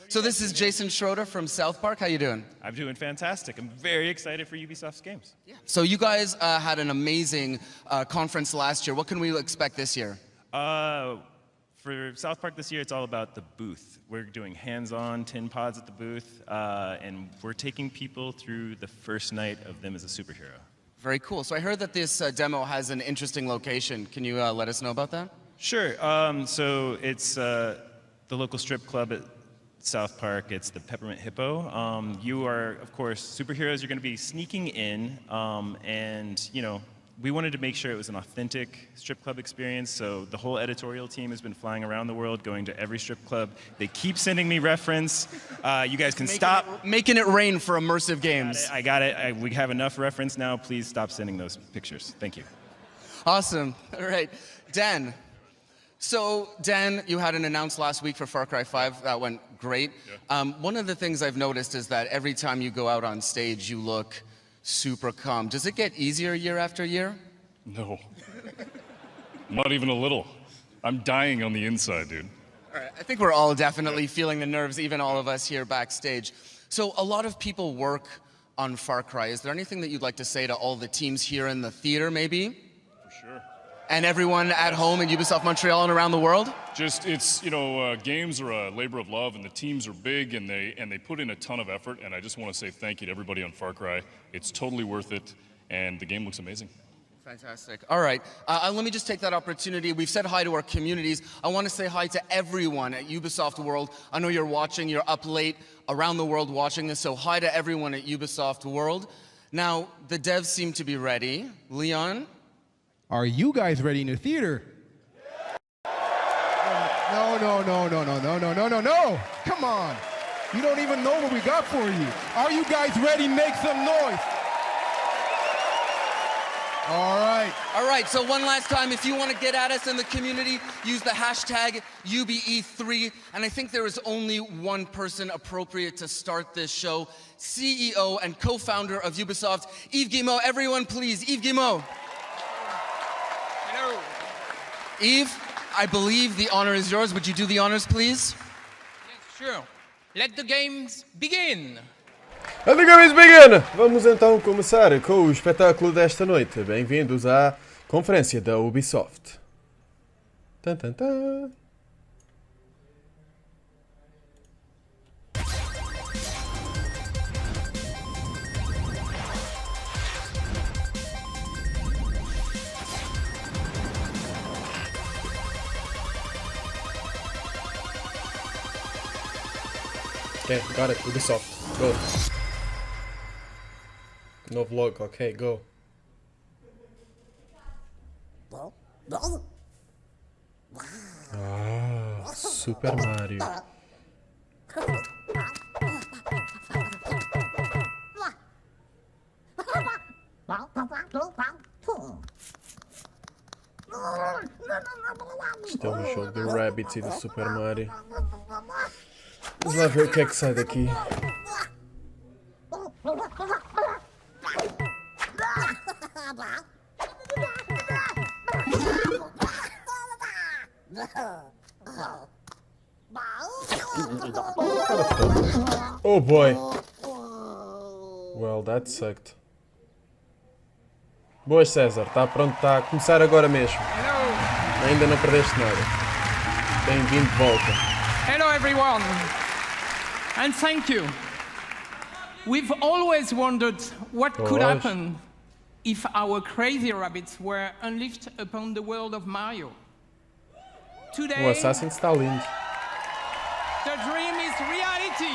So this is Jason Schroeder from South Park. How you doing? I'm doing fantastic. I'm very excited for Ubisoft's games. Yeah. So you guys had an amazing conference last year. What can we expect this year? For South Park this year, it's all about the booth. We're doing hands-on tin pods at the booth, and we're taking people through the first night of them as a superhero. Very cool. So I heard that this demo has an interesting location. Can you let us know about that? Sure. So it's the local strip club at South Park. It's the Peppermint Hippo. You are, of course, superheroes. You're going to be sneaking in, and we wanted to make sure it was an authentic strip club experience. So the whole editorial team has been flying around the world, going to every strip club. They keep sending me reference. You guys can stop making it rain for immersive games. I got it. We have enough reference now. Please stop sending those pictures. Thank you. Awesome. All right, Dan. So, Dan, you had an announce last week for Far Cry 5. That went great. Yeah. One of the things I've noticed is that every time you go out on stage, you look super calm. Does it get easier year after year? No. Not even a little. I'm dying on the inside, dude. All right, I think we're all definitely feeling the nerves, even all of us here backstage. So, a lot of people work on Far Cry. Is there anything that you'd like to say to all the teams here in the theater, maybe? For sure. And everyone at home in Ubisoft Montreal and around the world? Just, it's, games are a labor of love, and the teams are big, and they put in a ton of effort, and I just want to say thank you to everybody on Far Cry. It's totally worth it, and the game looks amazing. Fantastic. All right. Let me just take that opportunity. We've said hi to our communities. I want to say hi to everyone at Ubisoft World. I know you're watching. You're up late around the world watching this, so hi to everyone at Ubisoft World. Now, the devs seem to be ready. Leon? Are you guys ready in the theater? No. Come on. You don't even know what we got for you. Are you guys ready? Make some noise. All right. All right, so one last time, if you want to get at us in the community, use the hashtag UBE3. And I think there is only one person appropriate to start this show, CEO and co-founder of Ubisoft, Yves Guillemot. Everyone, please, Yves Guillemot. Hello. Yves, I believe the honor is yours. Would you do the honors, please? Sure. Let the games begin. Let the games begin! Vamos então começar com o espetáculo desta noite. Bem-vindos à conferência da Ubisoft. Tan, tan, tan. Okay, got it. Ubisoft. Go. No vlog, ok, go. Ah, Super Mario. Isto é um jogo do Rabbids e do Super Mario. Vamos lá ver o que é que sai daqui. Oh boy. Well, that sucked. Boas, César. Está pronto, está a começar agora mesmo. Ainda não perdeste nada. Bem-vindo de volta. Hello, everyone. And thank you. We've always wondered what could happen if our crazy rabbits were unleashed upon the world of Mario. Today, O Assassin está lindo. the dream is reality.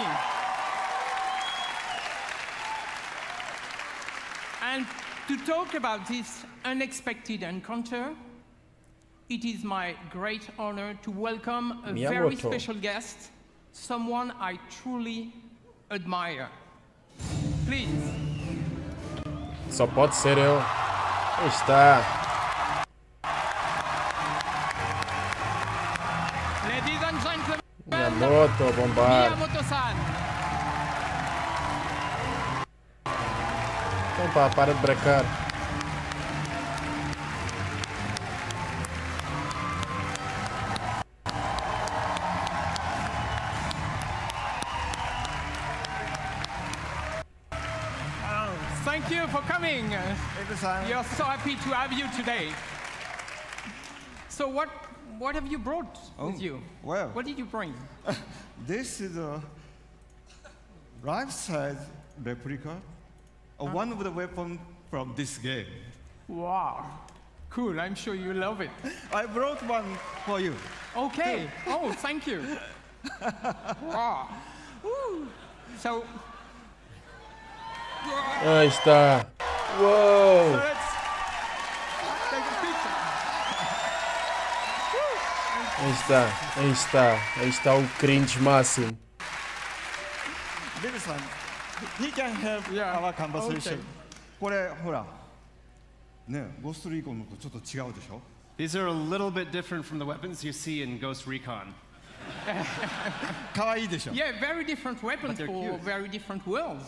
And to talk about this unexpected encounter, it is my great honor to welcome a very Miyamoto. special guest, someone I truly admire. Please. Só pode ser ele. Aí está. Ladies and gentlemen, Miyamoto a bombar. Miyamoto-san. Então pá, para de bracar. Thank you for coming. We are so happy to have you today. So what have you brought with you? Well, What did you bring? this is a life-size replica of one of the weapons from this game. Wow. Cool, I'm sure you love it. I brought one for you. Okay. Oh, thank you. Wow. Woo. So, Aí está. Uou! let's take a picture. Aí está, aí está, aí está o cringe máximo. Bill-san, he can help our conversation. これほら、ね、ゴーストリーコンのとちょっと違うでしょ? These are a little bit different from the weapons you see in Ghost Recon. 可愛いでしょ? Yeah, very different weapons But they're for cute. very different worlds.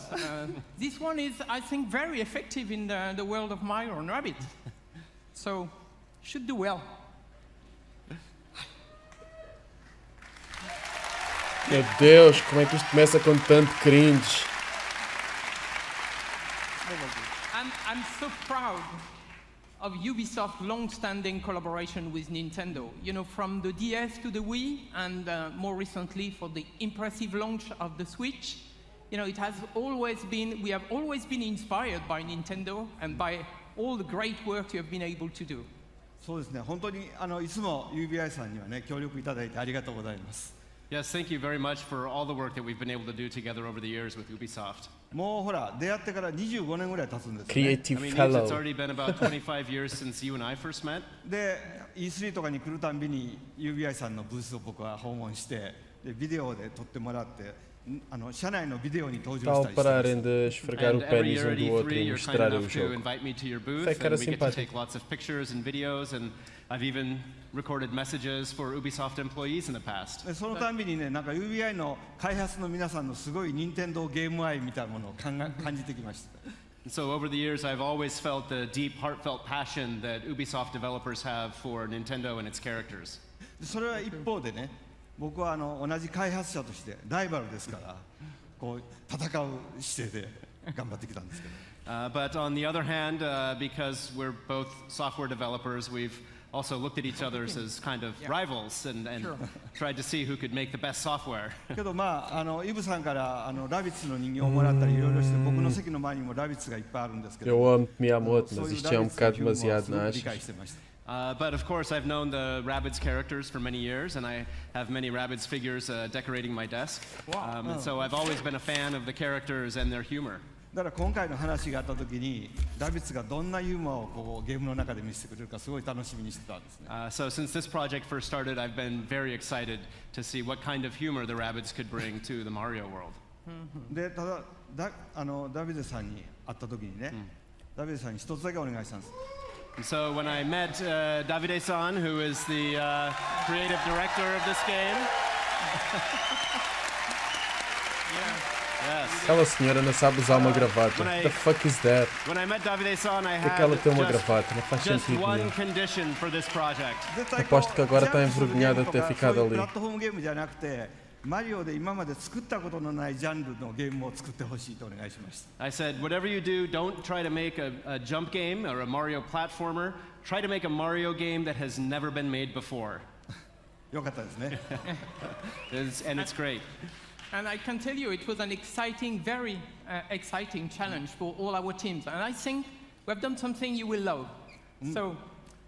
This one is, I think, very effective in the world of Mario and Rabbit. So, should do well. Meu Deus, como é que isto começa com tanto cringe? I'm so proud of Ubisoft's long-standing collaboration with Nintendo. You know, from the DS to the Wii, and more recently for the impressive launch of the Switch. You know, it has always been, we have always been inspired by Nintendo and by all the great work you have been able to do. そうですね、本当にいつも UBI さんにはね、協力いただいてありがとうございます。 Yes, thank you very much for all the work that we've been able to do together over the years with Ubisoft. もうほら、出会ってから25年ぐらい経つんですよね。 Creative I mean, fellow. it's already been about 25 years since you and I first met. で、E3 とかに来るたんびに UBI さんのブースを僕は訪問して、でビデオで撮ってもらって、社内のビデオに登場 Tal したりしてま pararem す de esfregar o And every pênis year um at do outro E3, e you're kind mostrar o enough to jogo. invite me to your booth, Foi cara and we get to simpático. take lots of pictures and videos, and I've even recorded messages for Ubisoft employees in the past. でそのたんびにね、なんか UBI の開発の皆さんのすごい任天堂ゲーム愛みたいなものを感じてきました。 So over the years, I've always felt the deep, heartfelt passion that Ubisoft developers have for Nintendo and its characters. でそれは一方でね、僕は同じ開発者としてライバルですから、こう戦う姿勢で頑張ってきたんですけど。But on the other hand, because we're both software developers, we've also looked at each other as kind of rivals and tried to see who could make the best software. けどまあイブさんからラビッツの人形をもらったりいろいろして、僕の席の前にもラビッツがいっぱいあるんですけど。Eu amo Miyamoto, mas isto já é bocado demasiado, não 理 achas? 解してました。 But of course, I've known the Rabbids characters for many years, and I have many Rabbids figures decorating my desk. And so I've always been a fan of the characters and their humor. だから今回の話があった時にラビッツがどんなユーモアをこうゲームの中で見せてくれるかすごい楽しみにしてたんですね。So since this project first started, I've been very excited to see what kind of humor the Rabbids could bring to the Mario world. でただダビデさんに会った時にね、ダビデさんに一つだけお願いしたんです。 So when I met Davide-san, who is the creative director of this game. Yes. Aquela senhora não sabe usar uma gravata. What the fuck is that? When I met Davide-san, I had Aquela tem uma gravata, não faz just sentido one nenhum. condition for this project. Aposto que agora está envergonhada de ter ficado プ ali. ラットフォームゲームじゃなくて、マリオで今まで作ったことのないジャンルのゲームを作ってほしいとお願いしました。 I said, whatever you do, don't try to make a jump game or a Mario platformer. Try to make a Mario game that has never been made before. よかったですね。And it's great. And I can tell you, it was an exciting, very exciting challenge for all our teams. And I think we've done something you will love. So,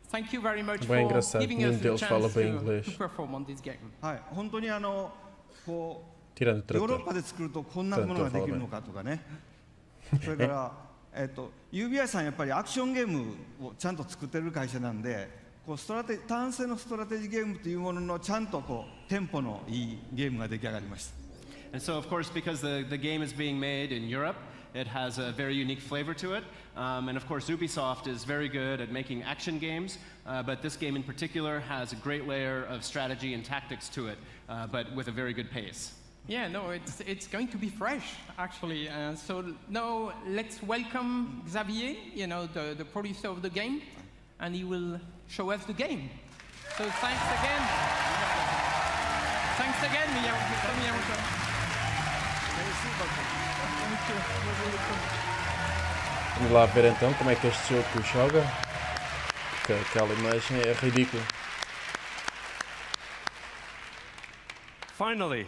thank you very much Bem for engraçado, giving nenhum us the deles fala chance bem to inglês. perform on this game. はい、本当にこう Tirando o ヨーロッ trator. パで作るとこんなものができるのかとかね。それからUBI さんやっぱりアクションゲームをちゃんと作ってる会社なんで、こう単性のストラテジーゲームというもののちゃんとこうテンポのいいゲームが出来上がりました。 And so, of course, because the game is being made in Europe, it has a very unique flavor to it. And of course, Ubisoft is very good at making action games, but this game in particular has a great layer of strategy and tactics to it, but with a very good pace. Yeah, no, it's going to be fresh, actually. So now let's welcome Xavier, the producer of the game, and he will show us the game. So thanks again. Thanks again, Miyamoto. Vamos lá ver então como é que este jogo joga. Porque aquela imagem é ridícula. Finally,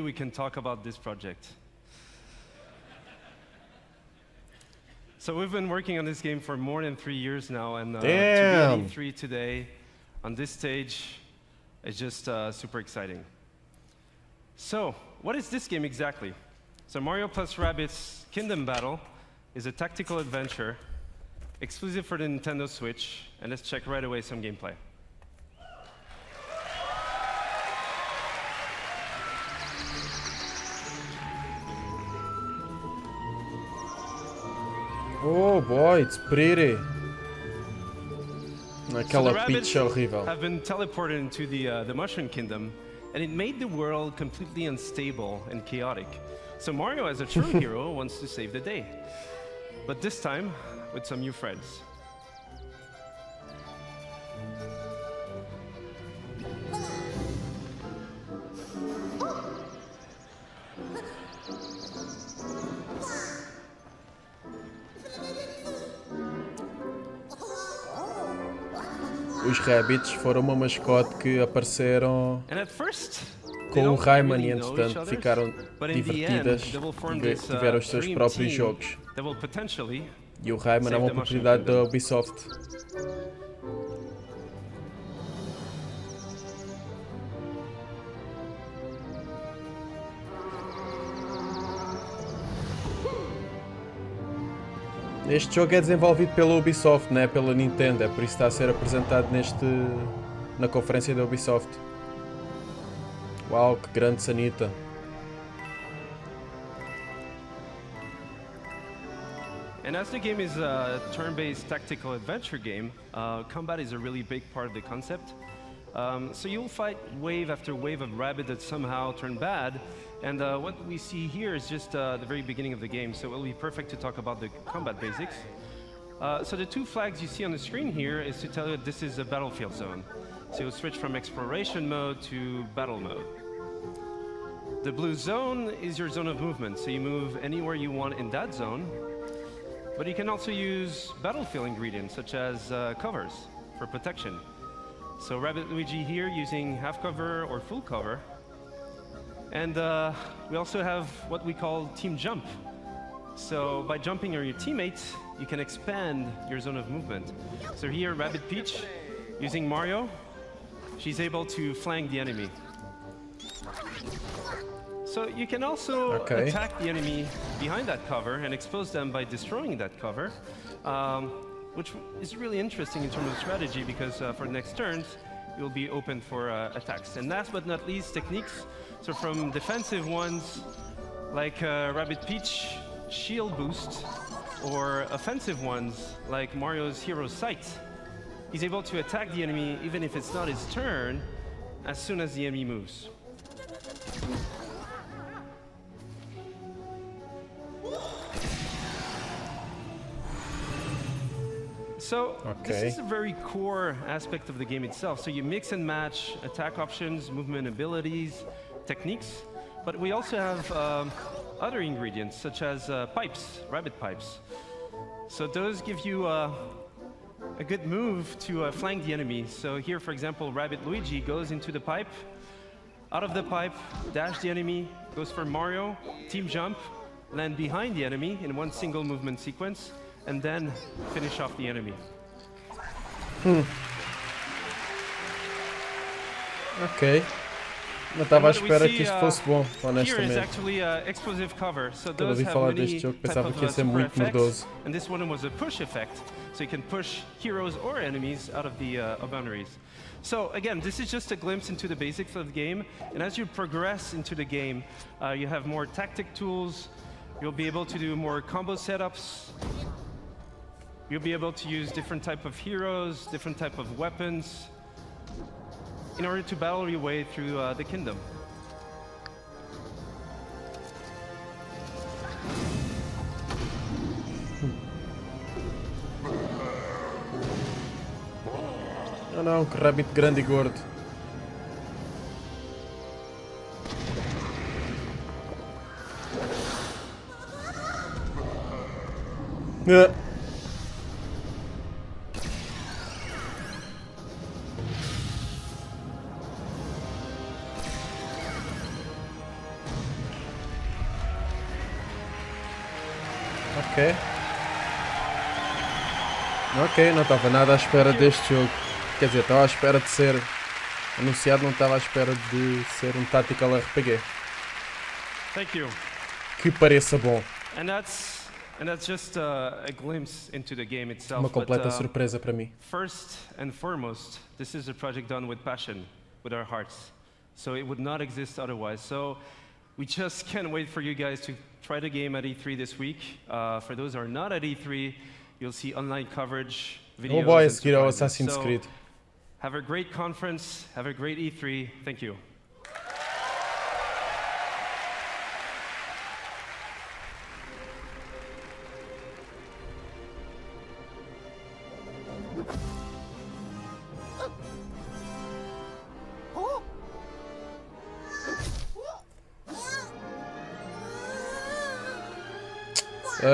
we can talk about this project. So we've been working on this game for more than 3 years now, and to be at E3 today on this stage is just super exciting. So, what is this game exactly? So Mario plus Rabbids Kingdom Battle is a tactical adventure exclusive for the Nintendo Switch, and let's check right away some gameplay. Oh boy, it's pretty. Aquela so pitch horrível. Have been teleported into the Mushroom Kingdom, and it made the world completely unstable and chaotic. So Mario, as a true hero, wants to save the day, but this time with some new friends. Os Rabbids foram uma mascote que apareceram com o Rayman e entretanto ficaram divertidas e tiveram os seus próprios jogos. E o Rayman é uma propriedade da Ubisoft. Este jogo é desenvolvido pela Ubisoft, não é pela Nintendo, é por isso que está a ser apresentado na conferência da Ubisoft. Uau, que grande sanita. And as the game is a turn-based tactical adventure game, combat is a really big part of the concept. So you'll fight wave after wave of rabbit that somehow turn bad, and what we see here is just the very beginning of the game, so it will be perfect to talk about the combat basics. So the two flags you see on the screen here is to tell you that this is a battlefield zone. So you'll switch from exploration mode to battle mode. The blue zone is your zone of movement, so you move anywhere you want in that zone. But you can also use battlefield ingredients, such as covers for protection. So Rabbit Luigi here using half cover or full cover. And we also have what we call team jump. So by jumping on your teammates, you can expand your zone of movement. So here, Rabbit Peach, using Mario, she's able to flank the enemy. So you can also attack the enemy behind that cover and expose them by destroying that cover, which is really interesting in terms of strategy because for the next turns, you'll be open for attacks. And last but not least, techniques. So from defensive ones, like Rabbit Peach shield boost, or offensive ones, like Mario's Hero Sight. He's able to attack the enemy even if it's not his turn, as soon as the enemy moves. So this is a very core aspect of the game itself. So you mix and match attack options, movement abilities, techniques, but we also have other ingredients such as pipes, rabbit pipes. So those give you a good move to flank the enemy. So here, for example, Rabbit Luigi goes into the pipe, out of the pipe, dash the enemy, goes for Mario, team jump, land behind the enemy in one single movement sequence, and then finish off the enemy. Ok. Não estava à espera que isto fosse bom, honestamente. Here is actually explosive cover. So Quando those ouvi have falar many deste jogo, type pensava of que ia ser super muito effects, mordoso. and this one was a push effect, so you can push heroes or enemies out of the boundaries. So again, this is just a glimpse into the basics of the game, and as you progress into the game, you have more tactic tools. You'll be able to do more combo setups. You'll be able to use different type of heroes, different type of weapons, in order to battle your way through the kingdom. Oh não, que rabbit grande e gordo. Ok, não estava nada à espera deste jogo. Quer dizer, estava à espera de ser anunciado, não estava à espera de ser um tactical RPG. Thank you. Que pareça bom. And that's just a glimpse into the game itself. Uma completa surpresa para mim. First and foremost, this is a project done with passion, with our hearts. So it would not exist otherwise. So we just can't wait for you guys to try the game at E3 this week. For those who are not at E3, you'll see online coverage, videos. Oh boy, and seguir ao surprises. Assassin's So, Creed. have a great conference, have a great E3. Thank you.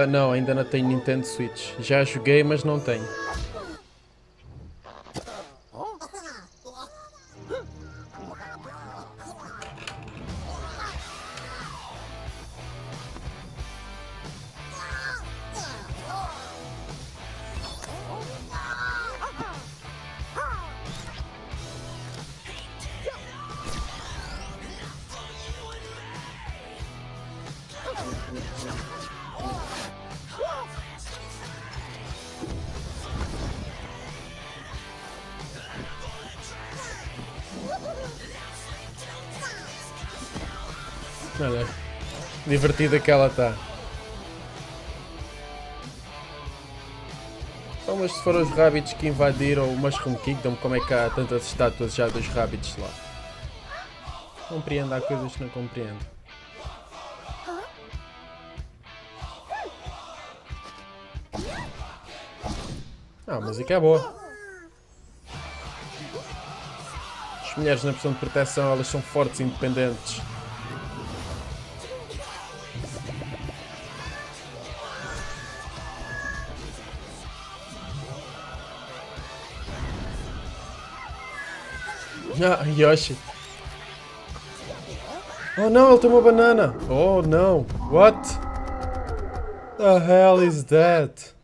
Não, ainda não tenho Nintendo Switch. Já joguei, mas não tenho. Olha, divertida que ela está. Então, mas se foram os rabbits que invadiram o Mushroom Kingdom, como é que há tantas estátuas já dos rabbits lá? Compreendo, há coisas que não compreendo. A música é boa. As mulheres na pressão de proteção, elas são fortes e independentes. Ah, Yoshi. Oh não, ele tem uma banana. Oh não. What? The hell is that?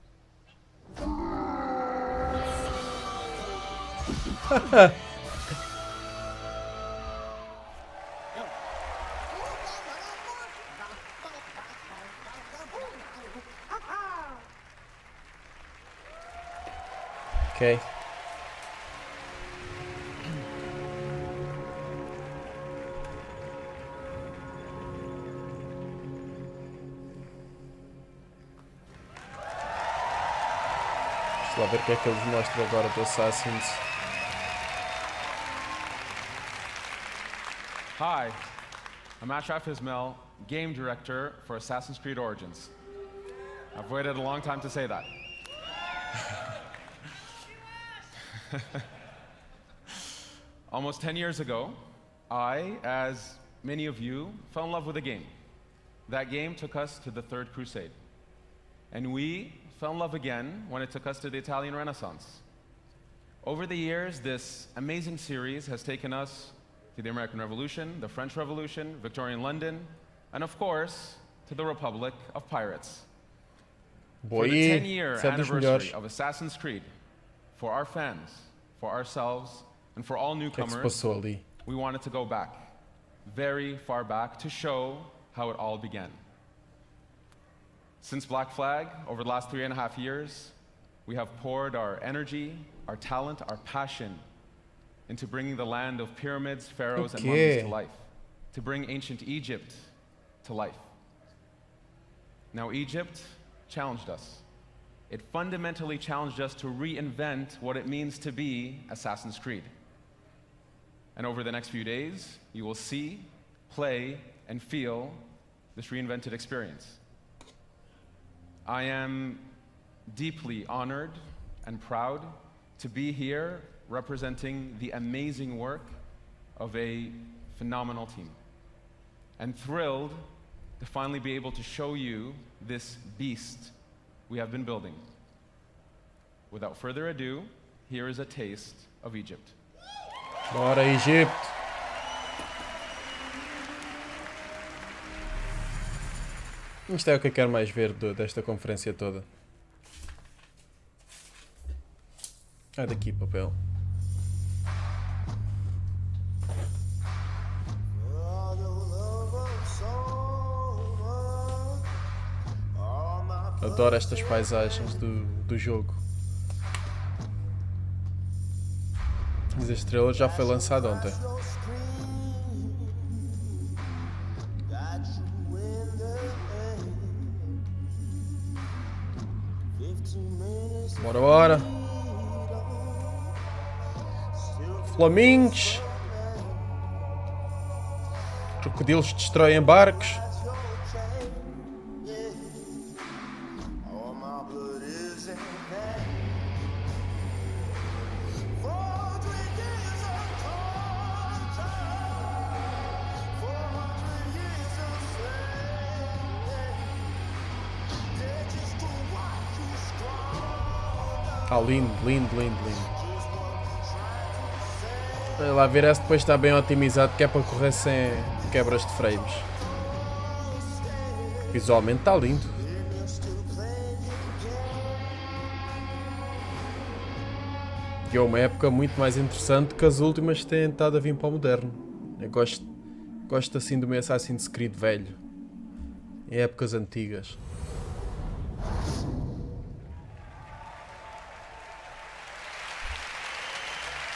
Okay. Deixa lá ver o que é que eles mostram agora do Assassins. Hi, I'm Ashraf Ismail, Game Director for Assassin's Creed Origins. I've waited a long time to say that. Almost 10 years ago, I, as many of you, fell in love with a game. That game took us to the Third Crusade. And we fell in love again when it took us to the Italian Renaissance. Over the years, this amazing series has taken us to the American Revolution, the French Revolution, Victorian London, and of course, to the Republic of Pirates. For the 10-year anniversary of Assassin's Creed, for our fans, for ourselves, and for all newcomers, we wanted to go back, very far back, to show how it all began. Since Black Flag, over the last 3.5 years, we have poured our energy, our talent, our passion into bringing the land of pyramids, pharaohs, and mummies to life, to bring ancient Egypt to life. Now, Egypt challenged us. It fundamentally challenged us to reinvent what it means to be Assassin's Creed. And over the next few days, you will see, play, and feel this reinvented experience. I am deeply honored and proud to be here representing the amazing work of a phenomenal team, and thrilled to finally be able to show you this beast we have been building. Without further ado, here is a taste of Egypt. Bora, Egito! Isto é o que eu quero mais ver desta conferência toda. Ah, daqui, papel. Adoro estas paisagens do jogo. Mas este trailer já foi lançado ontem. Bora, bora. Flamingos. Crocodilos destroem barcos. Ah, lindo, lindo, lindo, lindo. Olha lá, ver se depois está bem otimizado, que é para correr sem quebras de frames. Visualmente está lindo. E é uma época muito mais interessante que as últimas que têm estado a vir para o moderno. Eu gosto assim do meu Assassin's Creed velho. Em épocas antigas.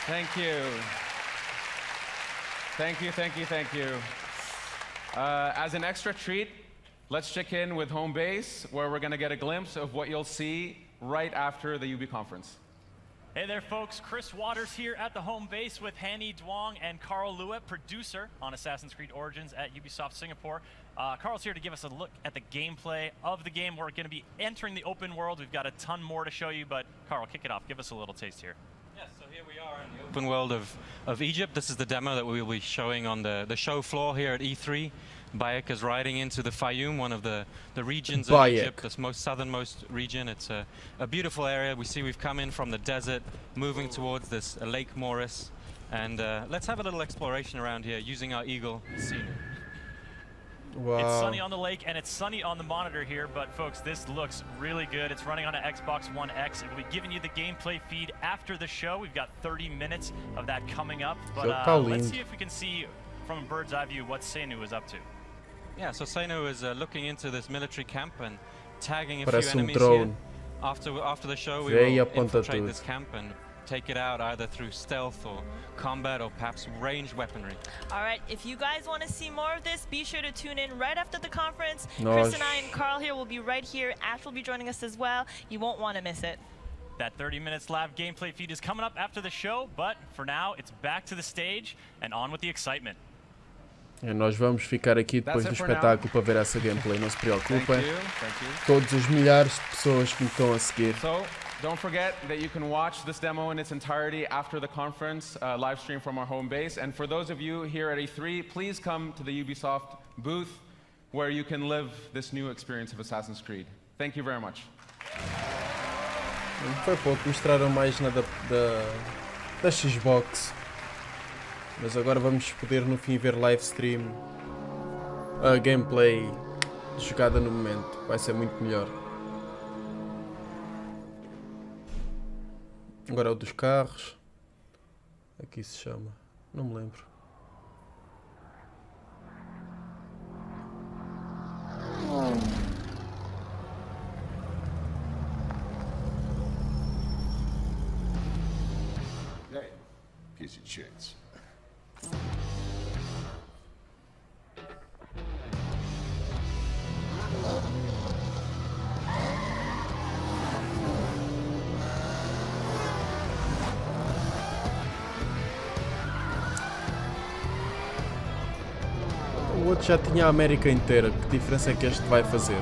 Thank you. Thank you, thank you, thank you. As an extra treat, let's check in with home base, where we're going to get a glimpse of what you'll see right after the UB conference. Hey there, folks. Chris Waters here at the home base with Hanny Duong and Carl Lewitt, producer on Assassin's Creed Origins at Ubisoft Singapore. Carl's here to give us a look at the gameplay of the game. We're going to be entering the open world. We've got a ton more to show you, but Carl, kick it off. Give us a little taste here. Yes, so here we are in the open world of Egypt. This is the demo that we will be showing on the show floor here at E3. Bayek is riding into the Fayum, one of the regions of Egypt, this most southernmost region. It's a beautiful area. We see we've come in from the desert, moving towards this Lake Morris. And let's have a little exploration around here using our Eagle scenery. Wow. It's sunny on the lake and it's sunny on the monitor here, but folks, this looks really good. It's running on an Xbox One X. We'll be giving you the gameplay feed after the show. We've got 30 minutes of that coming up, but let's see if we can see from a bird's eye view what Seinu is up to. Yeah, so Seinu is looking into this military camp and tagging a Parece few enemies drone. here. After the show, we Vê e will aponta infiltrate tudo. this camp and take it out either through stealth or combat or perhaps ranged weaponry. All right, if you guys want to see more of this, be sure to tune in right after the conference. Nós. Chris and I and Carl here will be right here. Ash will be joining us as well. You won't want to miss it. That 30 minutes live gameplay feed is coming up after the show, but for now, it's back to the stage and on with the excitement. E nós vamos ficar aqui depois do espetáculo para ver essa gameplay, não se preocupem. Todos os milhares de pessoas que me estão a seguir. So, don't forget that you can watch this demo in its entirety after the conference, live stream from our home base. And for those of you here at E3, please come to the Ubisoft booth where you can live this new experience of Assassin's Creed. Thank you very much. Foi pouco, mostraram mais nada da Xbox. Mas agora vamos poder no fim ver live stream, a gameplay jogada no momento. Vai ser muito melhor. Agora é o dos carros. Aqui se chama. Não me lembro. Hey, piece of shit. O outro já tinha a América inteira. Que diferença é que este vai fazer?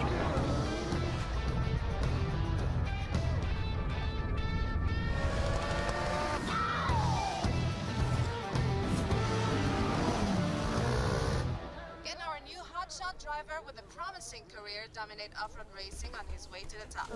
Get our new hotshot driver with a promising career dominate off-road racing on his way to the top.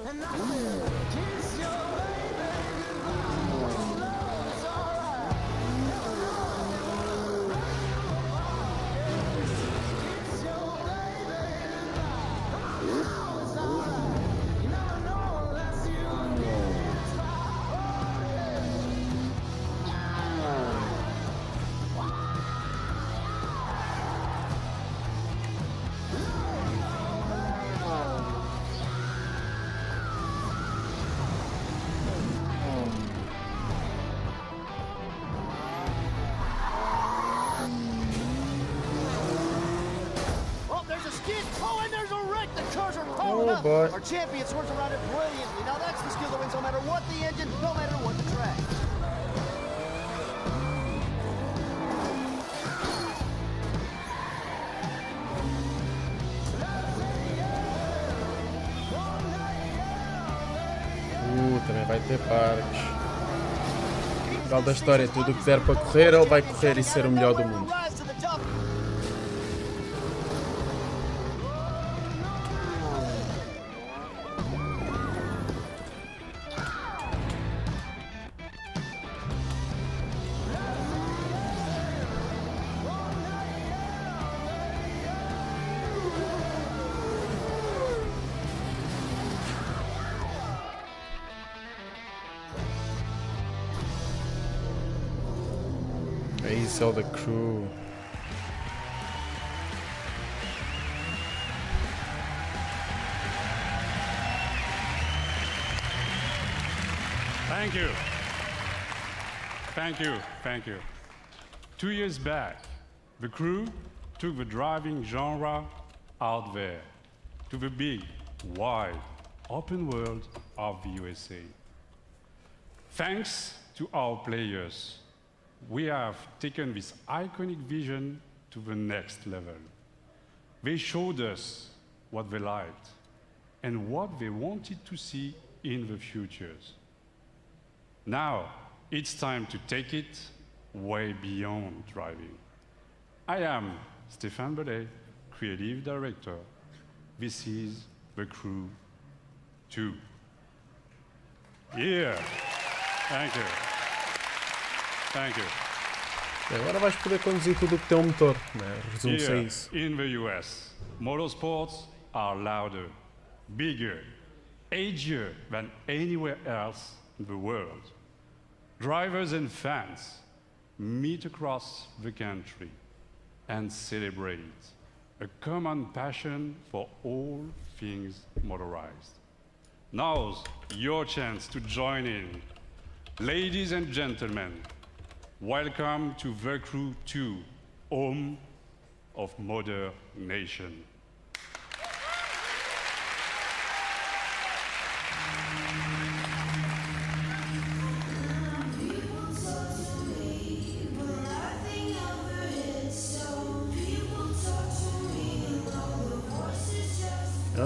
Oh, there's a skid. Oh, and there's a wreck. The cars are piling up. boy. Our champion swerves around it brilliantly. Now that's the skill that wins no matter what the engine, no matter what the track. Também vai ter parques. O final da história, tudo o que der para correr, ele vai correr e ser o melhor do mundo. Ace all the crew. Thank you. Thank you. Thank you. 2 years back, the crew took the driving genre out there to the big, wide, open world of the USA. Thanks to our players, we have taken this iconic vision to the next level. They showed us what they liked and what they wanted to see in the futures. Now, it's time to take it way beyond driving. I am Stéphane Bellet, Creative Director. This is The Crew 2. Yeah. Thank you. Thank you. Agora vais poder conduzir tudo o que tem um motor, né? Resume-se a isso. In the US, motorsports are louder, bigger, edgier than anywhere else in the world. Drivers and fans meet across the country and celebrate a common passion for all things motorized. Now's your chance to join in. Ladies and gentlemen, welcome to The Crew 2, home of Modern Nation.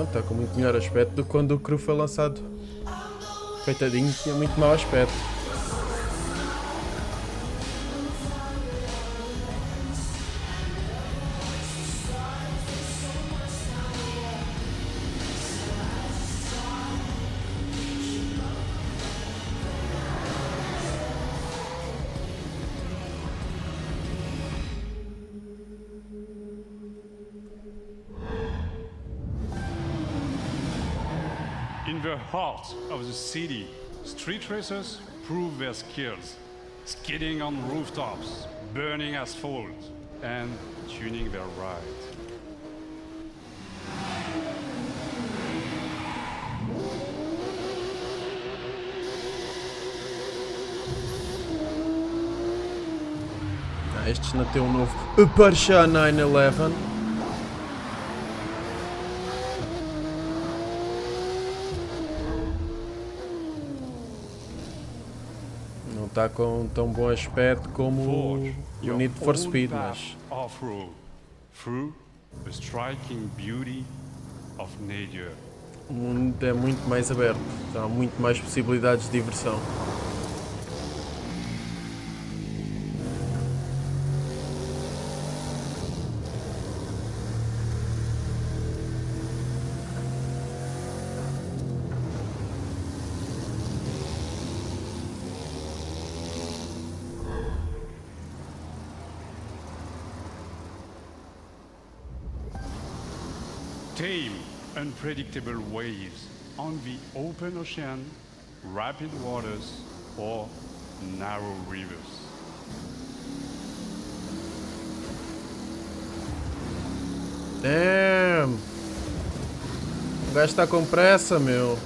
Está com muito melhor aspecto do que quando o Crew foi lançado. Coitadinho, tinha muito mau aspecto. In the heart of the city, street racers prove their skills, skidding on rooftops, burning asphalt, and tuning their ride. Estes não têm um novo Porsche 911. Não está com tão bom aspecto como o Need for Speed, mas off-road through the striking beauty of nature. O mundo é muito mais aberto, há muito mais possibilidades de diversão. Tame, unpredictable waves on the open ocean, rapid waters, or narrow rivers. Damn! O gajo está com pressa, meu.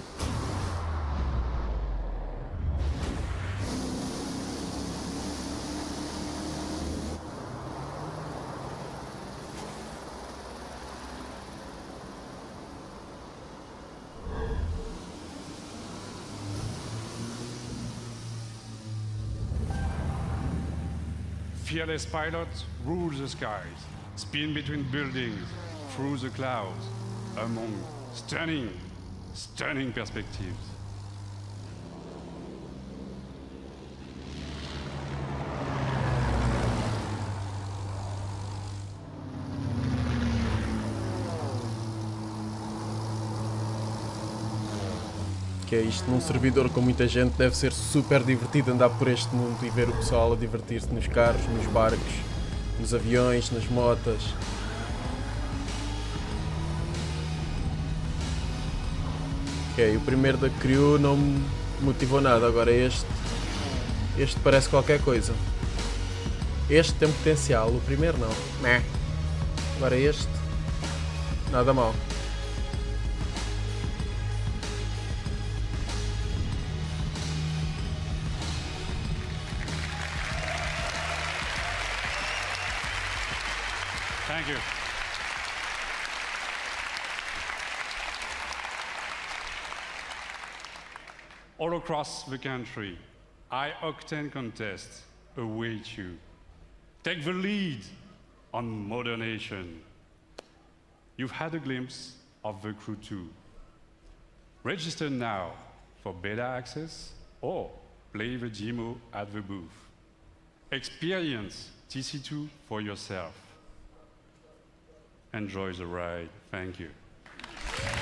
Fearless pilots rule the skies, spin between buildings, through the clouds, among stunning, stunning perspectives. Que é isto, num servidor com muita gente deve ser super divertido andar por este mundo e ver o pessoal a divertir-se nos carros, nos barcos, nos aviões, nas motas. Ok, o primeiro da Crew não me motivou nada, agora este parece qualquer coisa. Este tem potencial, o primeiro não. Né? Agora este, nada mal. Thank you. All across the country, high-octane contests await you. Take the lead on modernation. You've had a glimpse of the crew 2. Register now for beta access or play the demo at the booth. Experience TC2 for yourself. Enjoy the ride. Thank you.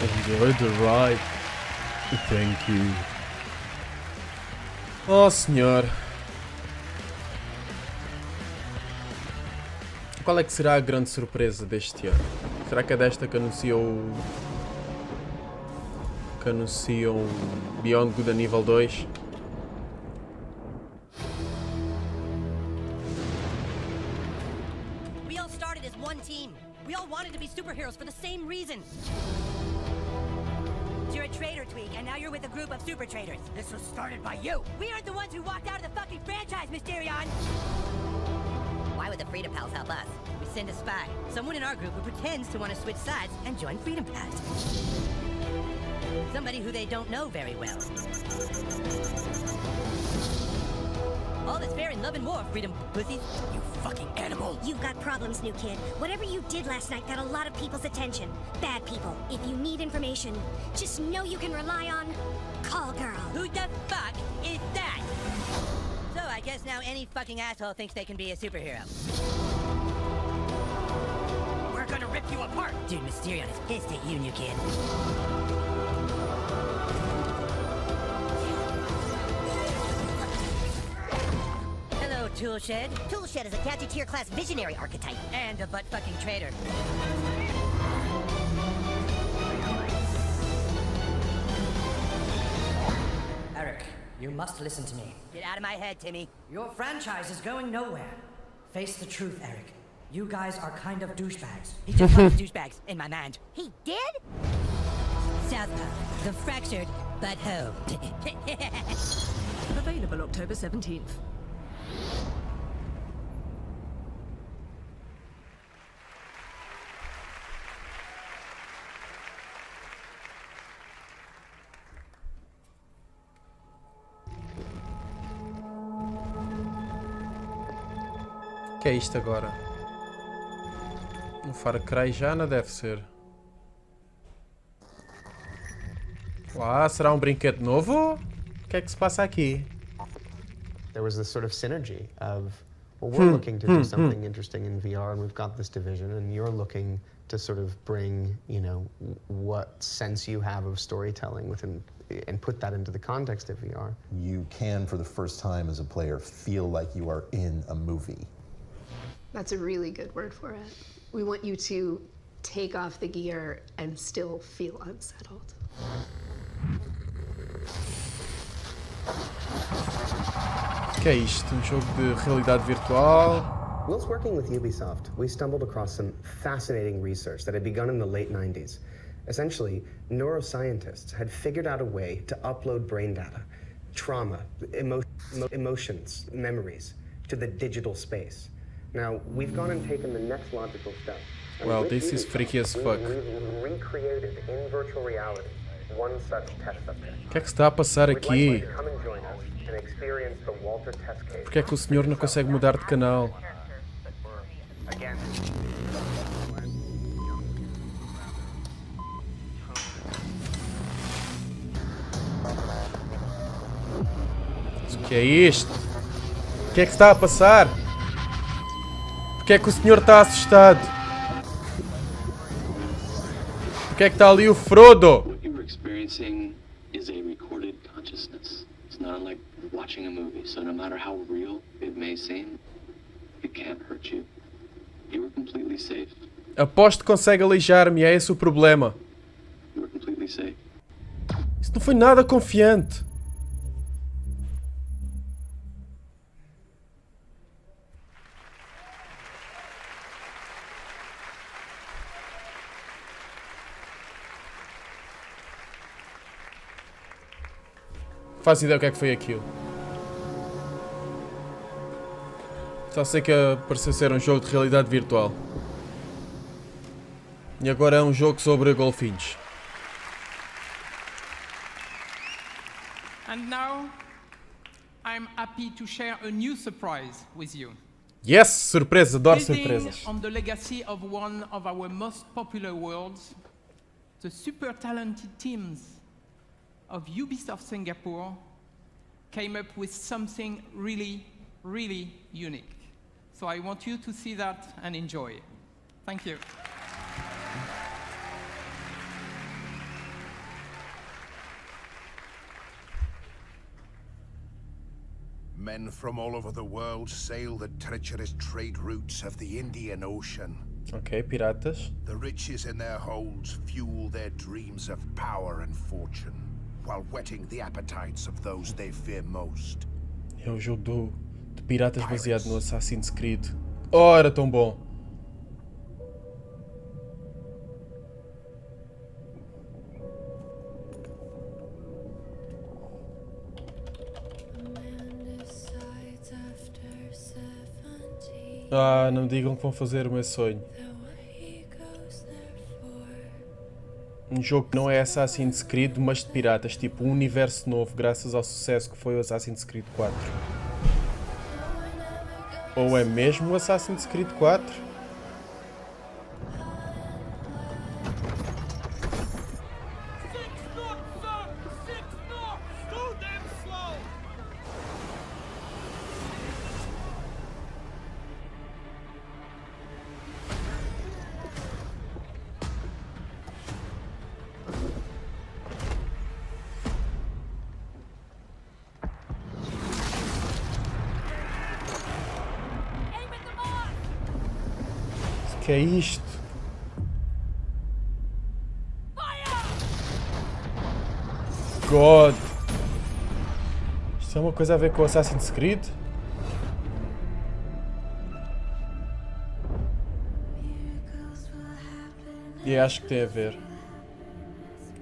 Enjoy the ride. Thank you. Oh, senhor. Qual é que será a grande surpresa deste ano? Será que é desta que anunciam Beyond Good a nível 2? We all started as one team. We all wanted to be superheroes for the same reason. You're a traitor, Tweak, and now you're with a group of super traitors. This was started by you. We aren't the ones who walked out of the fucking franchise, Mysterion. Why would the Freedom Pals help us? We send a spy, someone in our group who pretends to want to switch sides and join Freedom Pals. Somebody who they don't know very well. All that's fair in love and war, Freedom Pussies. You fucking animal. You've got problems, new kid. Whatever you did last night got a lot of people's attention. Bad people. If you need information, just know you can rely on Call Girl. Who the fuck is that? So I guess now any fucking asshole thinks they can be a superhero. We're gonna rip you apart! Dude, Mysterion is pissed at you, new kid. Hello, Toolshed. Toolshed is a gadget tier class visionary archetype. And a butt-fucking traitor. Eric, you must listen to me. Get out of my head, Timmy. Your franchise is going nowhere. Face the truth, Eric. You guys are kind of douchebags. He just loves douchebags in my mind. He did? Southpaw, the fractured but home. Available October 17th. O que é isto agora? Um Far Cry já não deve ser. Lá, será um brinquedo novo? O que é que se passa aqui? There was this sort of synergy of, well, we're looking to do something interesting in VR, and we've got this division, and you're looking to sort of bring, you know, what sense you have of storytelling within, and put that into the context of VR. You can, for the first time as a player, feel like you are in a movie. That's a really good word for it. We want you to take off the gear and still feel unsettled. O que é isto? Um jogo de realidade virtual? Whilst working with Ubisoft, we stumbled across some fascinating research that had begun in the late 90s. Essentially, neuroscientists had figured out a way to upload brain data, trauma, emotions, memories, to the digital space. Now, we've gone and taken the next logical step. Well, this is freaky as fuck. We've recreated in virtual reality one such test subject. O que é que se está a passar aqui? Come and join us and experience the Walter test case. Porque é que o senhor não consegue mudar de canal? Again. O que é isto? O que é que está a passar? Porque é que o senhor está assustado? Porque é que está ali o Frodo? What you were experiencing is a recorded consciousness. It's not unlike watching a movie, so no matter how real it may seem, it can't hurt you. You were completely safe. Aposto que consegue aleijar-me, é esse o problema. You were completely safe. Isso não foi nada confiante. Faço ideia o que é que foi aquilo. Só sei que pareceu ser um jogo de realidade virtual. E agora é um jogo sobre golfinhos. And now, I'm happy to share a new surprise with you. Yes, surpresa, adoro surpresas. Building on the legacy of one of our most popular worlds, the super talented teams of Ubisoft Singapore came up with something really, really unique. So I want you to see that and enjoy. Thank you. Men from all over the world sail the treacherous trade routes of the Indian Ocean. Ok, piratas. The riches in their holds fuel their dreams of power and fortune, while whetting the appetites of those they fear most. É um jogo de piratas baseado no Assassin's Creed. Oh, era tão bom. Ah, não digam que vão fazer o meu sonho. Um jogo que não é Assassin's Creed, mas de piratas, tipo um universo novo, graças ao sucesso que foi o Assassin's Creed 4. Ou é mesmo o Assassin's Creed 4? Que é isto? God! Isto é uma coisa a ver com o Assassin's Creed? E acho que tem a ver.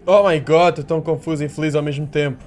Oh my God! Estou tão confuso e feliz ao mesmo tempo.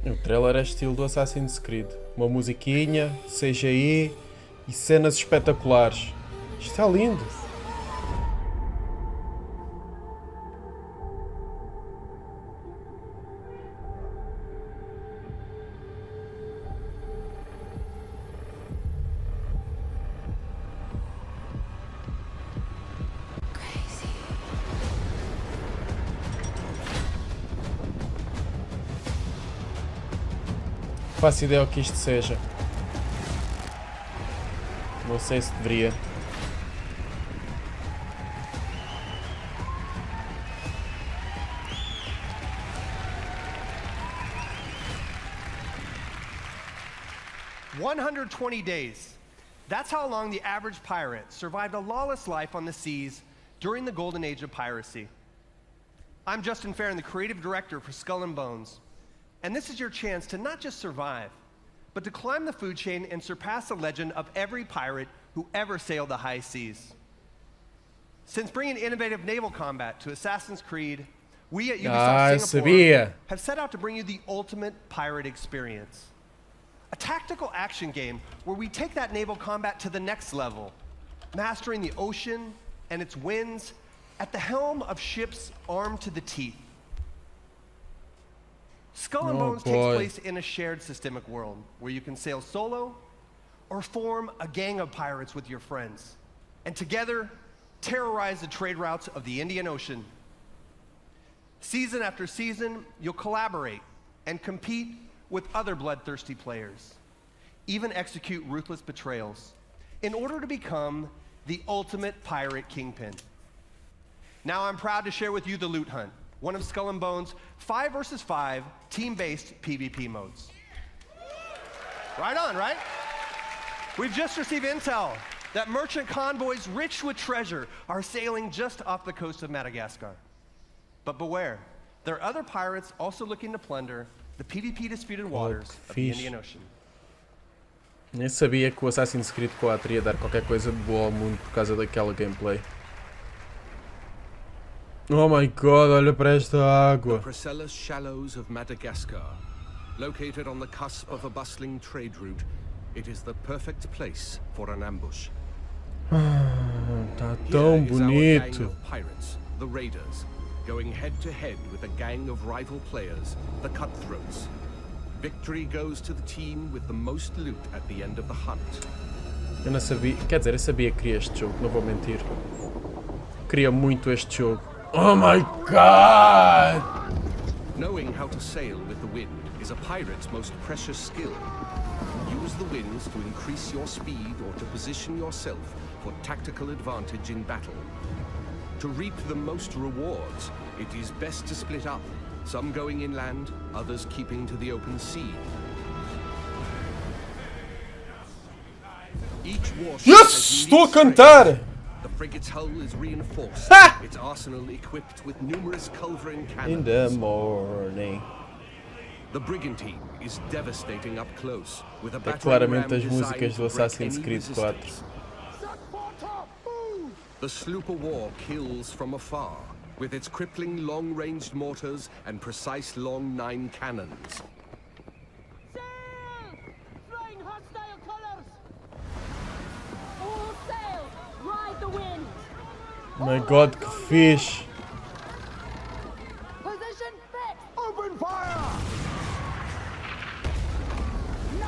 O trailer é estilo do Assassin's Creed. Uma musiquinha, CGI e cenas espetaculares. Isto está lindo. Faço ideia o que isto seja. Não sei se deveria. "120 days. That's how long the average pirate survived a lawless life on the seas during the golden age of piracy. I'm Justin Farron, the creative director for Skull and Bones. And this is your chance to not just survive, but to climb the food chain and surpass the legend of every pirate who ever sailed the high seas. Since bringing innovative naval combat to Assassin's Creed, we at Ubisoft Singapore have set out to bring you the ultimate pirate experience. A tactical action game where we take that naval combat to the next level, mastering the ocean and its winds at the helm of ships armed to the teeth. Skull and Bones takes place in a shared systemic world where you can sail solo or form a gang of pirates with your friends and together terrorize the trade routes of the Indian Ocean. Season after season, you'll collaborate and compete with other bloodthirsty players, even execute ruthless betrayals in order to become the ultimate pirate kingpin. Now I'm proud to share with you the Loot Hunt, one of Skull and Bones' 5 versus 5 team-based PvP modes. Right on, right? We've just received intel that merchant convoys rich with treasure are sailing just off the coast of Madagascar. But beware, there are other pirates also looking to plunder the PvP disputed waters of the Indian Ocean. Nem sabia que o Assassin's Creed 4 ia dar qualquer coisa de boa ao mundo por causa daquela gameplay. Oh my god, olha para esta água. The Priscilla's shallows of Madagascar, located on the cusp of a bustling trade route, it is the perfect place for an ambush. Tá tão bonito. Pirates, the raiders, going head to head with a gang of rival players, the cutthroats. Victory goes to the team with the most loot at the end of the hunt. Eu não sabia, quer dizer, eu sabia que queria este jogo, não vou mentir. Queria muito este jogo. Oh my god! Knowing how to sail with the wind is a pirate's most precious skill. Use the winds to increase your speed or to position yourself for tactical advantage in battle. To reap the most rewards, it is best to split up, some going inland, others keeping to the open sea. Each warship Yes! Estou a cantar! The frigate's hull is reinforced, its arsenal equipped with numerous culverin cannons. In the morning. The brigantine is devastating up close, with a É battering claramente ram as músicas do designed to break Assassin's any Creed 4. resistance. The sloop of war kills from afar, with its crippling long-ranged mortars and precise long 9 cannons. Sail! Flying hostile colors! All sail! Ride the wind! My god, que fixe! Position fixed! Open fire!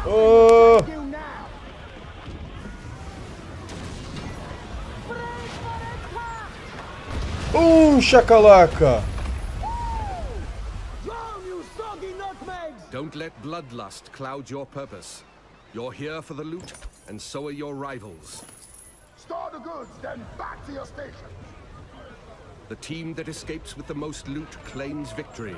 Oh! You now! Chacalaca! Drown, you soggy nutmegs! Don't let bloodlust cloud your purpose. You're here for the loot, and so are your rivals. Store the goods, then back to your station. The team that escapes with the most loot claims victory.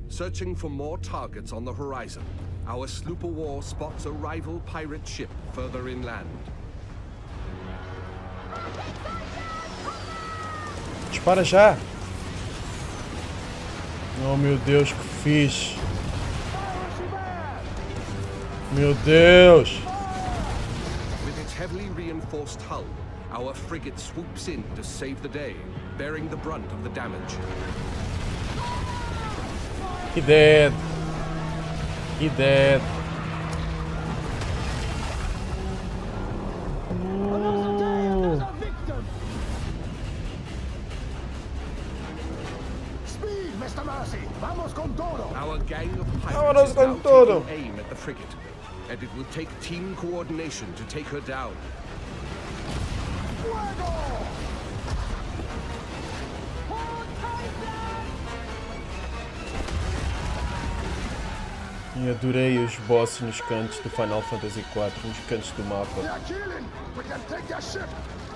Searching for more targets on the horizon, our sloop of war spots a rival pirate ship further inland. Dispara já! Oh meu Deus, que fixe! Meu Deus! With its heavily reinforced hull, our frigate swoops in to save the day, bearing the brunt of the damage. He dead. He dead. Speed, Mr. Mercy! Vamos con todo! Our gang of Vámonos pirates is con now todo. taking aim at the frigate, and it will take team coordination to take her down. E adorei os bosses nos cantos do Final Fantasy IV, nos cantos do mapa.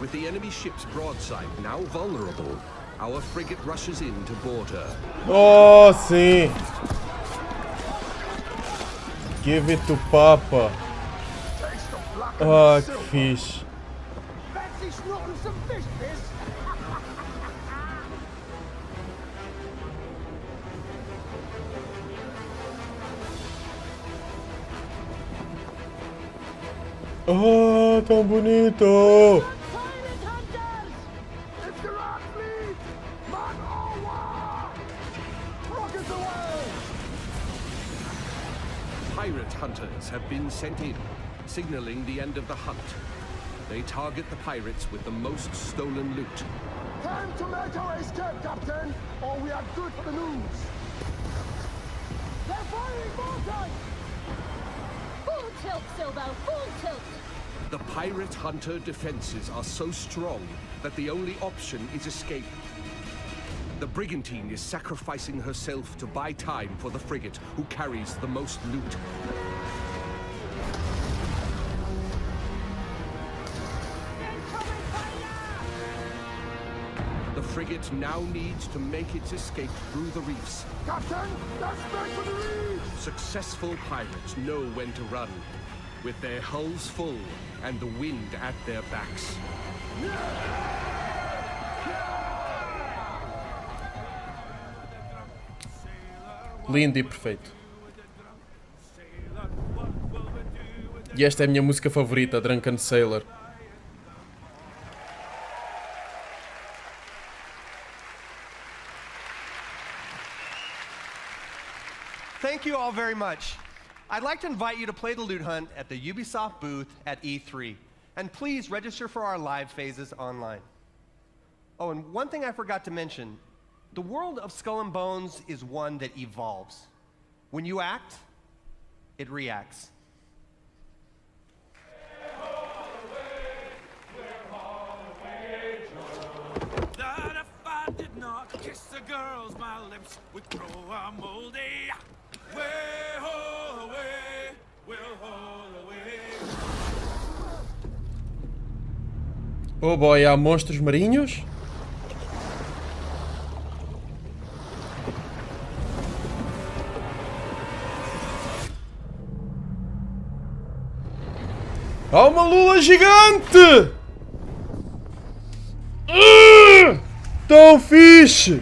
With the enemy ship's broadside now vulnerable, our frigate rushes in to board her. Oh, sim! Give it to Papa! Ah, que fixe! Fancy snorting some fish, Fizz? Oh, tão bonito! Pirate hunters have been sent in, signaling the end of the hunt. They target the pirates with the most stolen loot. Time to make our escape, Captain, or we are good for the news. They're firing mortars! Full tilt, Silvo, full tilt! The pirate hunter defenses are so strong that the only option is escape. The brigantine is sacrificing herself to buy time for the frigate, who carries the most loot. The frigate now needs to make its escape through the reefs. Captain, that's back for the reef! Successful pirates know when to run, with their hulls full and the wind at their backs. Lindo e perfeito. E esta é a minha música favorita, Drunken Sailor. Thank you all very much. I'd like to invite you to play the loot hunt at the Ubisoft booth at E3. And please register for our live phases online. Oh, and one thing I forgot to mention. The world of Skull and Bones is one that evolves. When you act, it reacts. That if I did not kiss the girls, my lips would grow a moldy. Way, ho, away, we'll haul away. Oh boy, há monstros marinhos? Há uma lula gigante! Tão fixe!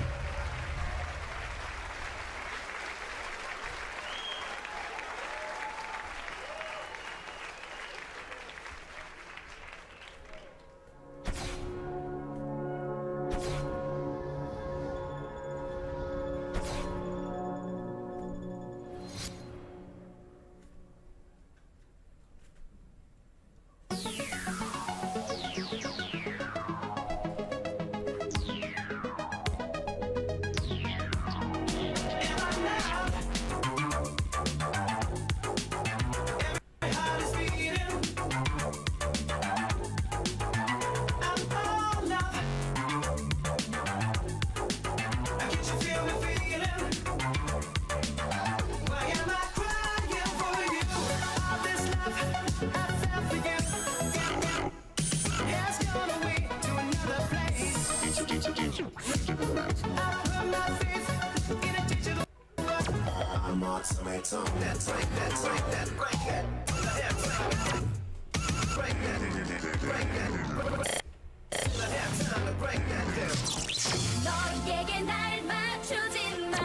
너에게 날 맞추지 마.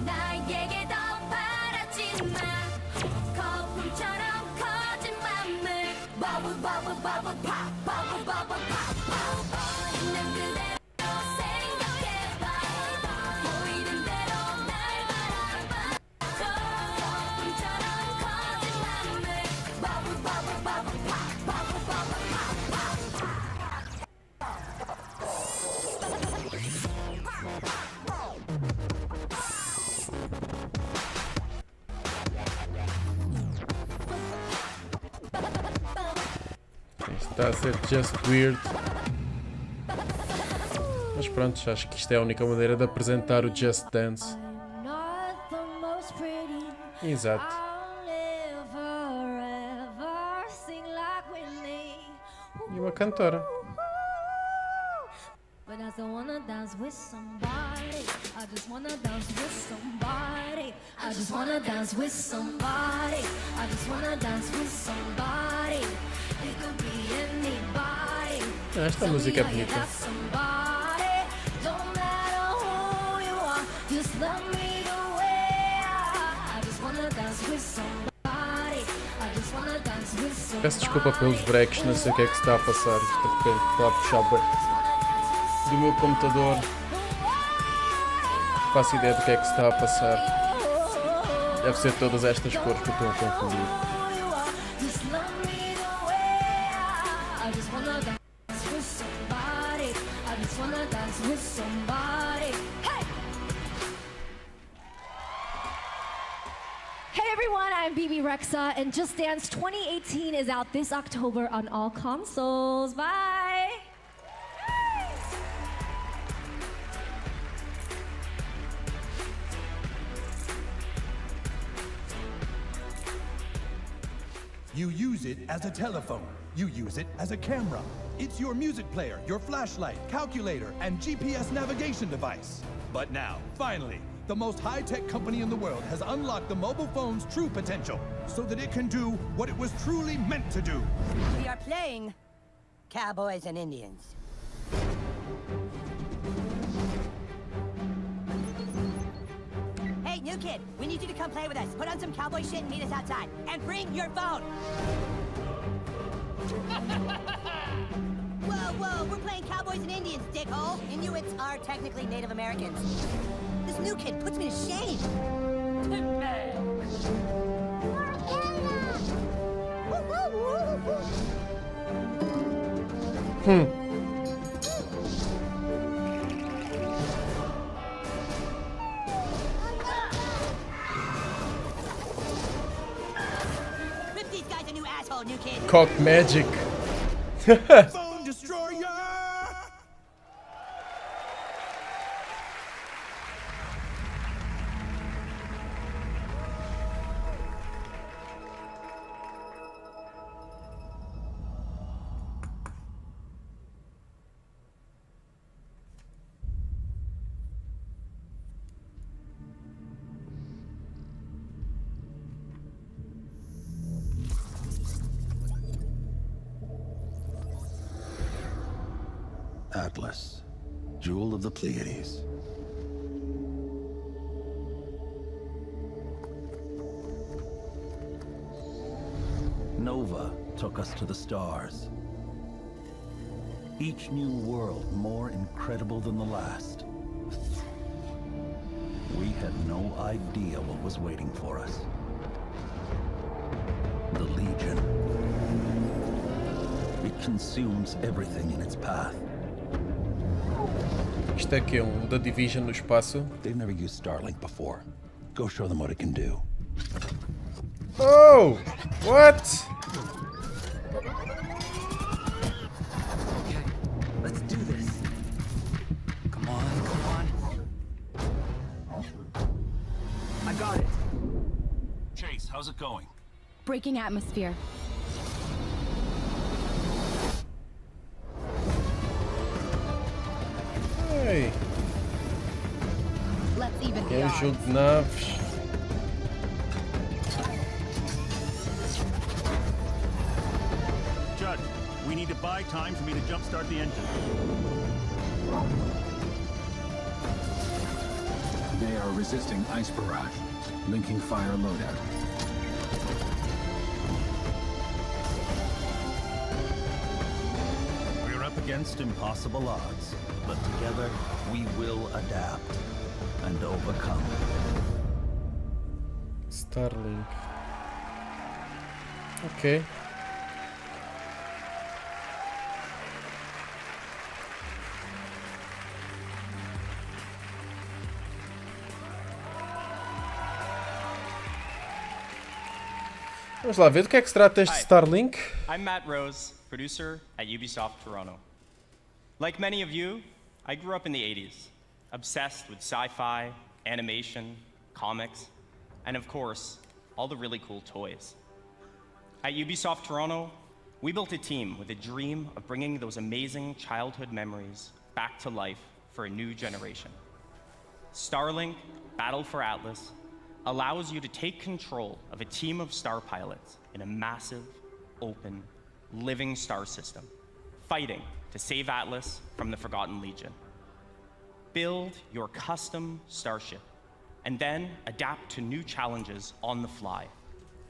나에게 더 바라지 마. 거품처럼 커진 맘을 버블 버블 버블 팝 버블 버블 팝 있는 그대로 생각해봐. 보이는 대로 날 바라봐. 거품처럼 커진 맘을 버블 버블 버블 팝 버블 버블 팝. Está a ser just weird. Mas pronto, acho que isto é a única maneira de apresentar o Just Dance. Exato. E uma cantora. But I still wanna dance with somebody. I just wanna dance with somebody. I just wanna dance with somebody. I just wanna dance with somebody. It could be anybody. Esta música é bonita. Don't matter who you are, just love me the way I just wanna dance with somebody. I just wanna dance with somebody. Peço desculpa pelos breaks, não sei o que é que se está a passar. Isto de repente está a puxar do meu computador. Não faço ideia do que é que se está a passar. Deve ser todas estas cores que eu estou a confundir. Hey everyone, I'm BB Rexa, and Just Dance 2018 is out this October on all consoles. Bye! You use it as a telephone. You use it as a camera. It's your music player, your flashlight, calculator, and GPS navigation device. But now, finally, the most high-tech company in the world has unlocked the mobile phone's true potential so that it can do what it was truly meant to do. We are playing Cowboys and Indians. Hey, new kid, we need you to come play with us. Put on some cowboy shit and meet us outside. And bring your phone. Whoa, we're playing Cowboys and Indians, dickhole. Inuits are technically Native Americans. This new kid puts me to shame. Rip these guys a new asshole, new kid. Cock magic. Phone destroyer! Atlas, jewel of the Pleiades. Nova took us to the stars. Each new world more incredible than the last. We had no idea what was waiting for us. The Legion. It consumes everything in its path. Isto aqui é da Division no espaço. They've never used Starlink before. Go show them what it can do. Oh! What? Okay, let's do this. Come on. I got it. Chase, how's it going? Breaking atmosphere. Hey. Let's even É um jogo de naves. Judd, we need to buy time for me to jumpstart the engine. They are resisting ice barrage. Linking fire loadout. We're up against impossible odds, but together we will adapt and overcome. Starlink. Ok. Vamos lá ver do que é que se trata este Starlink. I'm Matt Rose, producer at Ubisoft Toronto. Like many of you, I grew up in the 80s, obsessed with sci-fi, animation, comics, and of course, all the really cool toys. At Ubisoft Toronto, we built a team with a dream of bringing those amazing childhood memories back to life for a new generation. Starlink Battle for Atlas allows you to take control of a team of star pilots in a massive, open, living star system, fighting to save Atlas from the Forgotten Legion. Build your custom starship, and then adapt to new challenges on the fly.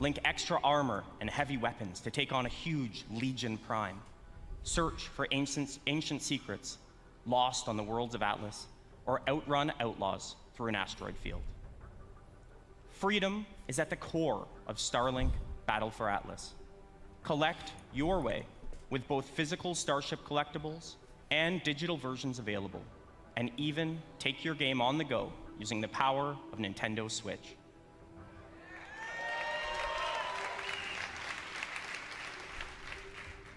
Link extra armor and heavy weapons to take on a huge Legion Prime. Search for ancient secrets lost on the worlds of Atlas, or outrun outlaws through an asteroid field. Freedom is at the core of Starlink Battle for Atlas. Collect your way with both physical Starship collectibles and digital versions available, and even take your game on the go using the power of Nintendo Switch.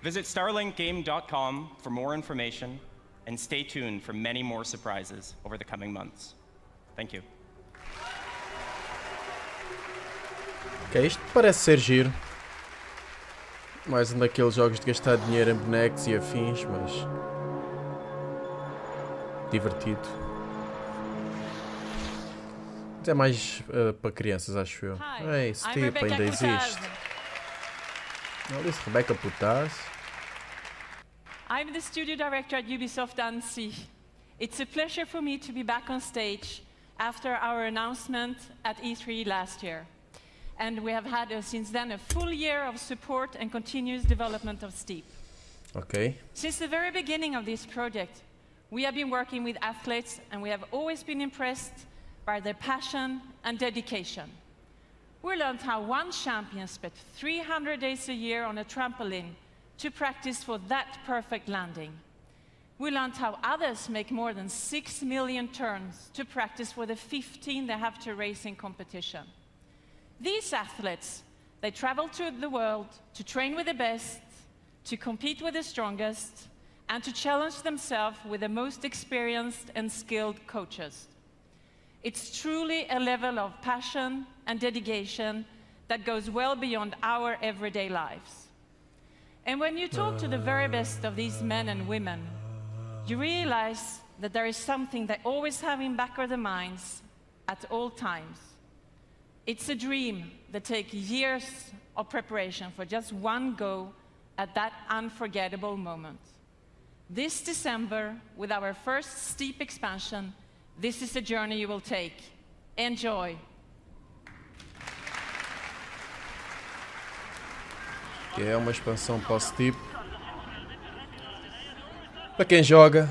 Visit starlinkgame.com for more information, and stay tuned for many more surprises over the coming months. Thank you. Ok, isto parece ser giro. Mais um daqueles jogos de gastar dinheiro em bonecos e afins, mas divertido. Mas é mais para crianças, acho eu. Ei, esse tipo ainda existe. Olha isso, Rebecca Putas. I'm the studio director at Ubisoft Annecy. It's a pleasure for me to be back on stage after our announcement at E3 last year. And we have had since then a full year of support and continuous development of Steep. Okay. Since the very beginning of this project, we have been working with athletes and we have always been impressed by their passion and dedication. We learned how one champion spent 300 days a year on a trampoline to practice for that perfect landing. We learned how others make more than 6 million turns to practice for the 15 they have to race in competition. These athletes, they travel to the world to train with the best, to compete with the strongest, and to challenge themselves with the most experienced and skilled coaches. It's truly a level of passion and dedication that goes well beyond our everyday lives. And when you talk to the very best of these men and women, you realize that there is something they always have in back of their minds at all times. It's a dream that takes years of preparation for just one go at that unforgettable moment. This December, with our first Steep expansion, this is a journey you will take. Enjoy! Que é uma expansão para o Steep. Para quem joga.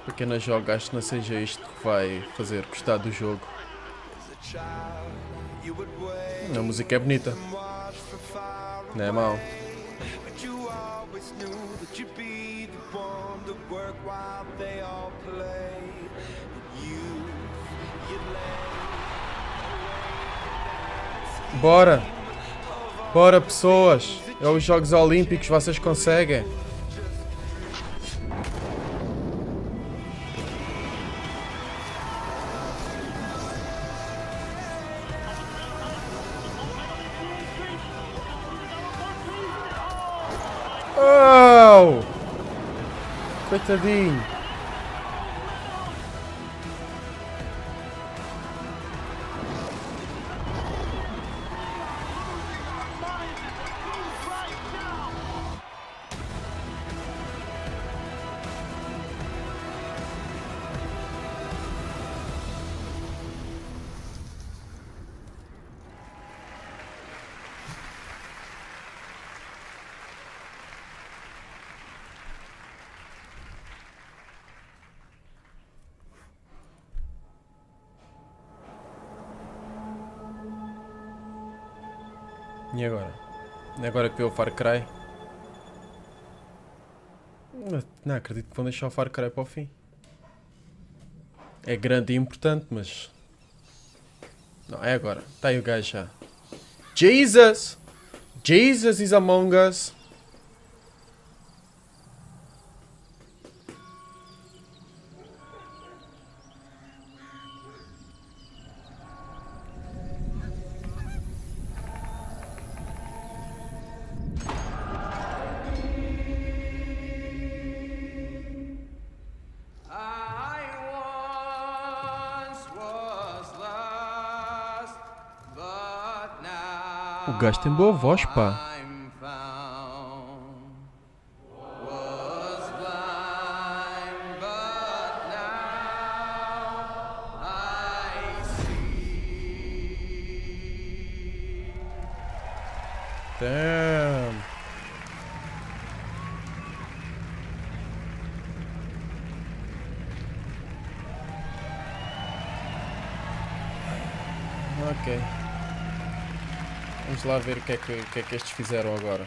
Para quem não joga, acho que não seja isto que vai fazer gostar do jogo. A música é bonita. Não é mau. Bora! Bora, pessoas! É os Jogos Olímpicos, vocês conseguem! Oh! Coitadinho! E agora? E agora que veio o Far Cry? Não acredito que vão deixar o Far Cry para o fim. É grande e importante, mas... Não, é agora. Está aí o gajo já. Jesus! Jesus is among us! O gajo tem boa voz, pá. Damn. Ok. Vamos lá ver o que é que estes fizeram agora.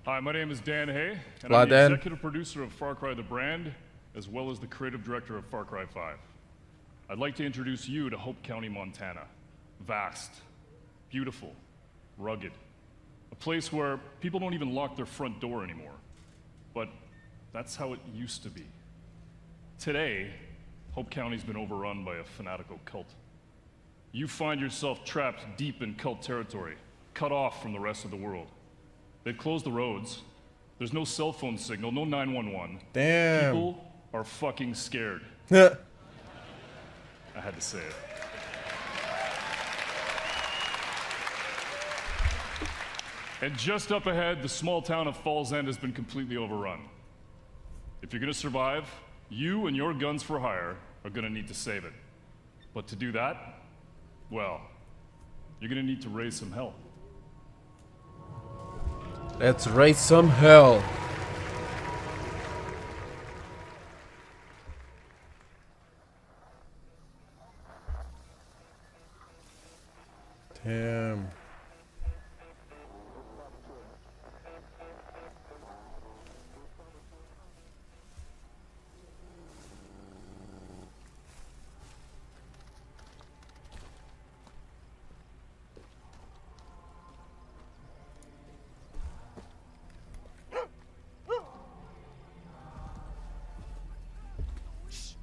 Hi, my name is Dan Hay, and Olá, I'm the Dan. executive producer of Far Cry the brand, as well as the creative director of Far Cry 5. I'd like to introduce you to Hope County, Montana. Vast, beautiful, rugged. A place where people don't even lock their front door anymore. But that's how it used to be. Today, Hope County's been overrun by a fanatical cult. You find yourself trapped deep in cult territory, cut off from the rest of the world. They've closed the roads. There's no cell phone signal, no 911. Damn. People are fucking scared. I had to say it. And just up ahead, the small town of Falls End has been completely overrun. If you're gonna survive, you and your guns for hire are gonna need to save it. But to do that, well, you're gonna need to raise some hell. Let's raise some hell. Damn.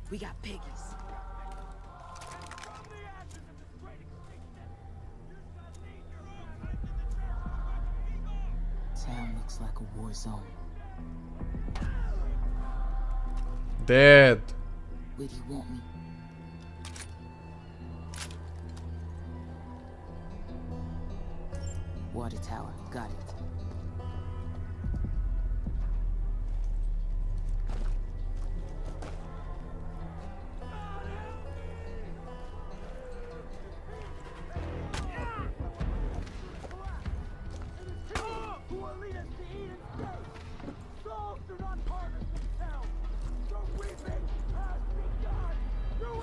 We got piggies. Town looks like a war zone. Dead. Where do you want me? Water tower, got it.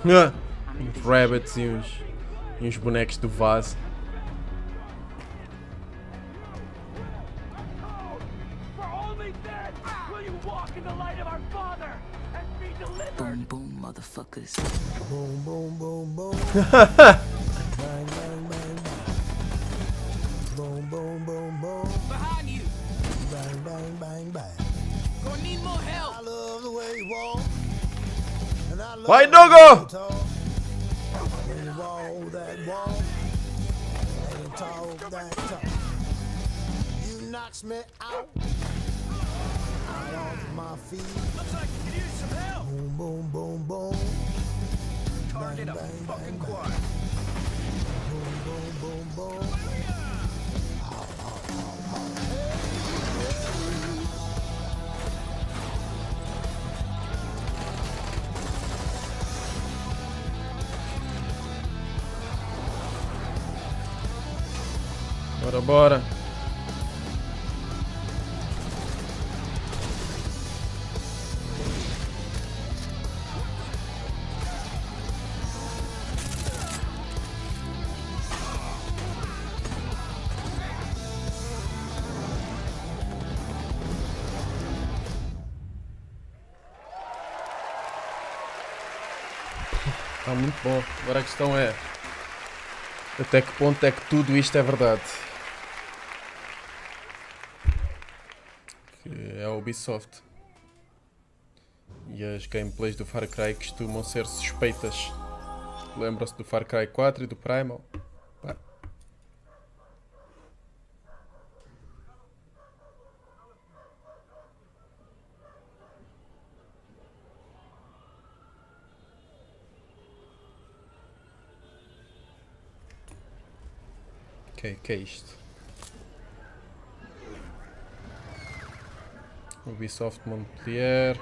Uns rabbits e uns bonecos do vaso. Boom boom motherfuckers. Boom boom boom boom. Bang bang bang bang. Boom boom boom boom. Behind you. Bang bang bang bang. Gonna need more help. I love the way you walk. And I love Vai, Dogo! when you walk that walk. And you talk that talk. You knocks me out. Out off my feet. Looks like you could use some help. Boom boom boom boom. Target Bang, a bang, fucking bang, quad. Boom boom boom boom. Bora, bora. Tá muito bom. Agora a questão é até que ponto é que tudo isto é verdade. Que é a Ubisoft. E as gameplays do Far Cry costumam ser suspeitas. Lembram-se do Far Cry 4 e do Primal? Pá. Que é isto? Ubisoft Montpellier.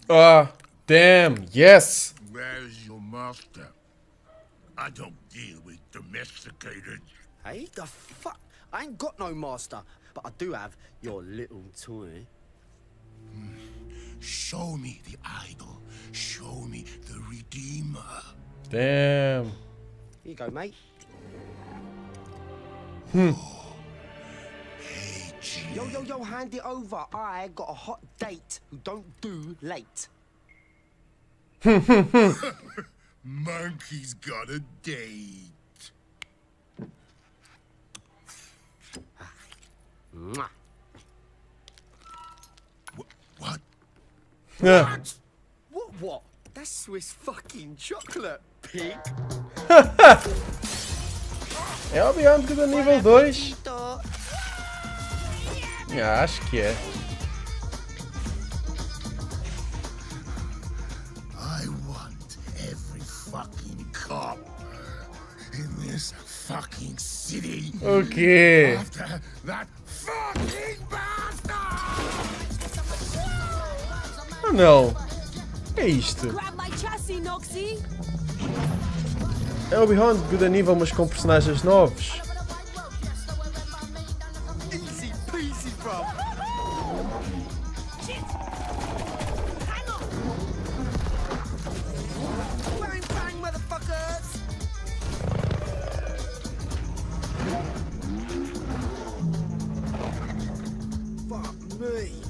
Ah, damn, yes! Where's your master? I don't deal with domesticated. Hey, the fuck? I ain't got no master, but I do have your little toy. Show me the idol. Show me the redeemer. Damn. Here you go, mate. Yo, hand it over. I got a hot date who don't do late. Monkey's got a date. Mwah. What? Yeah. What? That's Swiss fucking chocolate, pig. É o Beyond Good nível 2? Acho que é. I want every fucking cop in this fucking city. O quê? After that fucking bastard! Oh não. É isto. É o Beyond Good nível, mas com personagens novos. Easy peasy, bro. Bang bang, motherfuckers. Fuck me.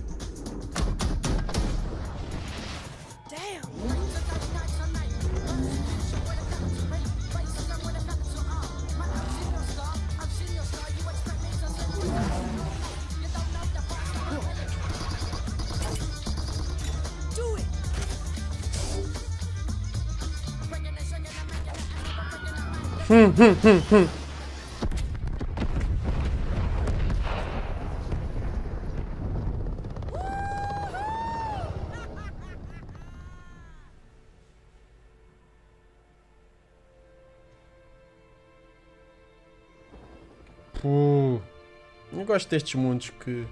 Eu gosto destes mundos que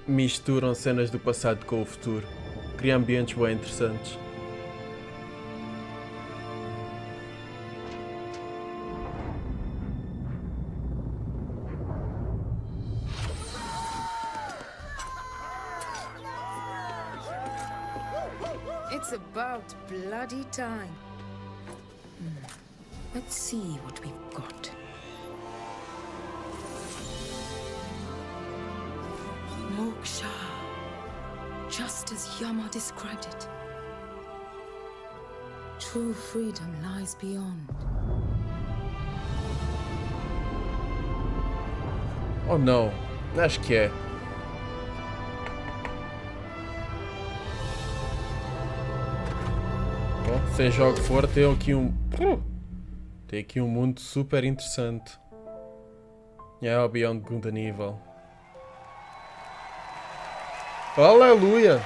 misturam cenas do passado com o futuro. Cria ambientes bem interessantes. It's about bloody time. Let's see what we've got. Moksha. Just as Yama described it. True freedom lies beyond. Oh não, acho que é. Bom, seja o que for, tem aqui um mundo super interessante. É o Beyond Good nível. Aleluia!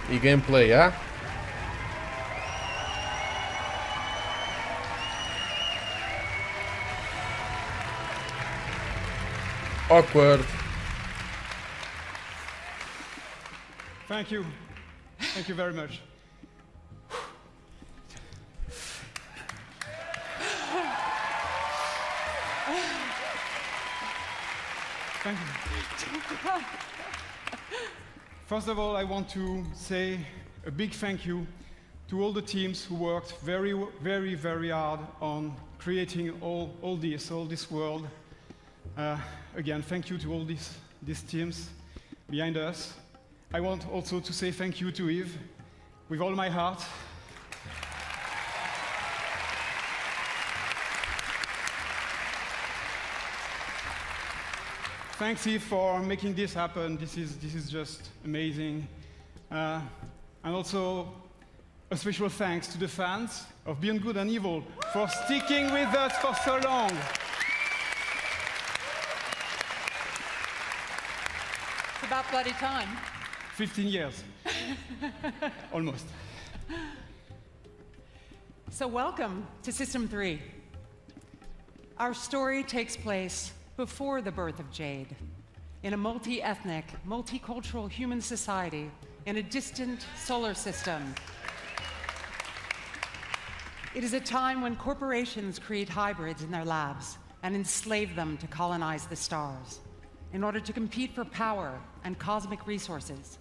E gameplay, Awkward. Thank you. Thank you very much. Thank you. First of all, I want to say a big thank you to all the teams who worked very, very, very hard on creating all this world. Again, thank you to all these teams behind us. I want also to say thank you to Yves, with all my heart. Thanks, Yves, for making this happen. This is just amazing. And also, a special thanks to the fans of Beyond Good and Evil for sticking with us for so long. It's about bloody time. 15 years. Almost. So welcome to System 3. Our story takes place before the birth of Jade, in a multi-ethnic, multicultural human society in a distant solar system. It is a time when corporations create hybrids in their labs and enslave them to colonize the stars in order to compete for power and cosmic resources.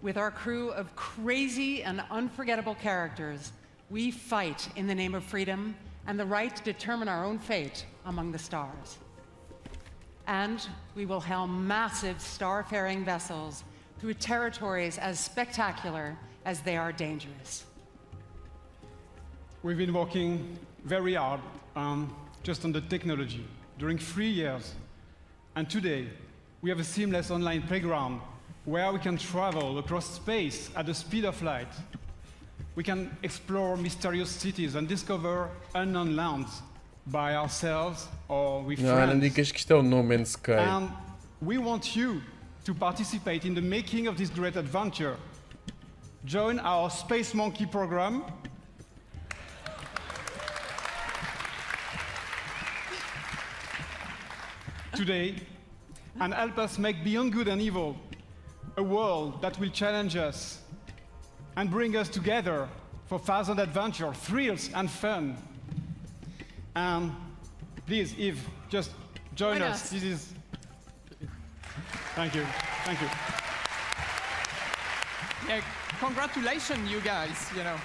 With our crew of crazy and unforgettable characters, we fight in the name of freedom and the right to determine our own fate among the stars. And we will helm massive starfaring vessels through territories as spectacular as they are dangerous. We've been working very hard just on the technology during 3 years. And today, we have a seamless online playground where we can travel across space at the speed of light, we can explore mysterious cities and discover unknown lands by ourselves or with Não, friends. não digas que isto é o No Man's Sky. And we want you to participate in the making of this great adventure. Join our Space Monkey program. Today, and help us make Beyond Good and Evil a world that will challenge us and bring us together for thousand adventure, thrills and fun. And please, Eve, just join us. This is. Thank you. Thank you. Yeah, congratulations, you guys. You know,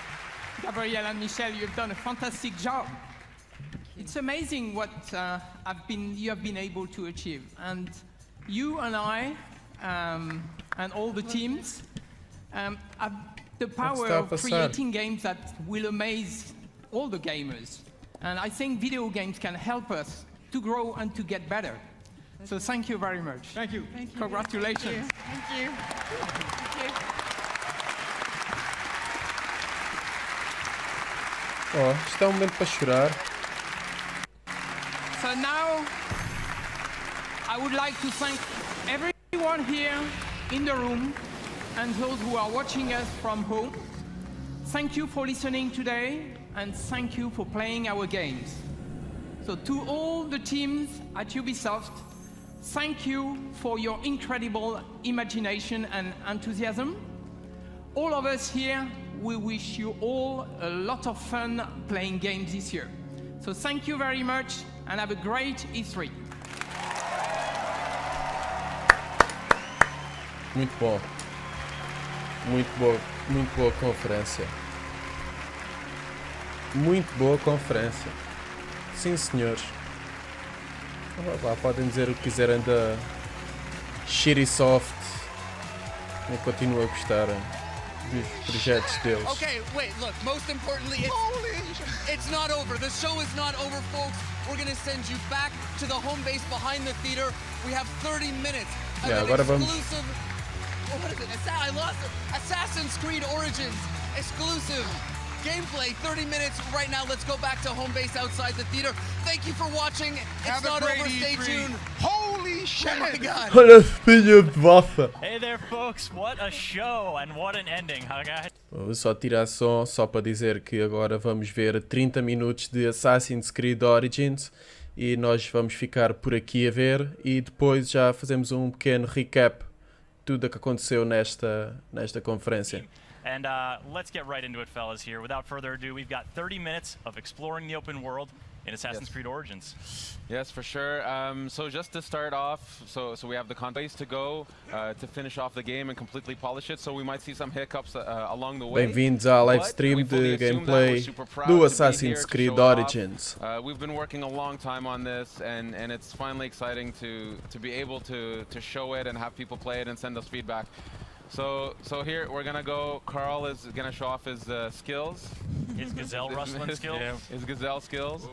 Gabrielle and Michelle, you've done a fantastic job. It's amazing what you have been able to achieve, and you and I and all the teams have the power of creating games that will amaze all the gamers. And I think video games can help us to grow and to get better. So thank you very much. Thank you. Thank you. Congratulations. Thank you. Thank you. Oh, isto é momento para chorar. So now, I would like to thank everyone here in the room and those who are watching us from home. Thank you for listening today, and thank you for playing our games. So to all the teams at Ubisoft, thank you for your incredible imagination and enthusiasm. All of us here, we wish you all a lot of fun playing games this year. So thank you very much, and have a great E3. Muito bom. Muito boa conferência. Muito boa conferência. Sim, senhores. Podem dizer o que quiserem da Ubisoft. Eu continuo a gostar dos projetos deles. Okay, wait, look, most importantly, it's not over. The show is not over, folks. We're going to send you back to the home base behind the theater. We have 30 minutes of an exclusive... What is it? I lost it. Assassin's Creed Origins exclusive gameplay. 30 minutes right now. Let's go back to home base outside the theater. Thank you for watching. It's not over. Stay tuned. Holy shit! Oh my God. Olha a filha de vafa. Hey there, folks. What a show and what an ending, huh, guys? Vou só tirar som só para dizer que agora vamos ver 30 minutos de Assassin's Creed Origins e nós vamos ficar por aqui a ver e depois já fazemos um pequeno recap de tudo o que aconteceu nesta conferência. And let's get right into it, fellas, here. Without further ado, we've got 30 minutes of exploring the open world in Assassin's Creed Origins. Yes, for sure. So just to start off, so we have the context to go to finish off the game and completely polish it. So we might see some hiccups along the way. Bem-vindos à livestream de gameplay do Assassin's Creed Origins. We've been working a long time on this, and it's finally exciting to be able to show it and have people play it and send us feedback. So here we're gonna go. Carl is gonna show off his skills. His gazelle rustling skills. His gazelle skills.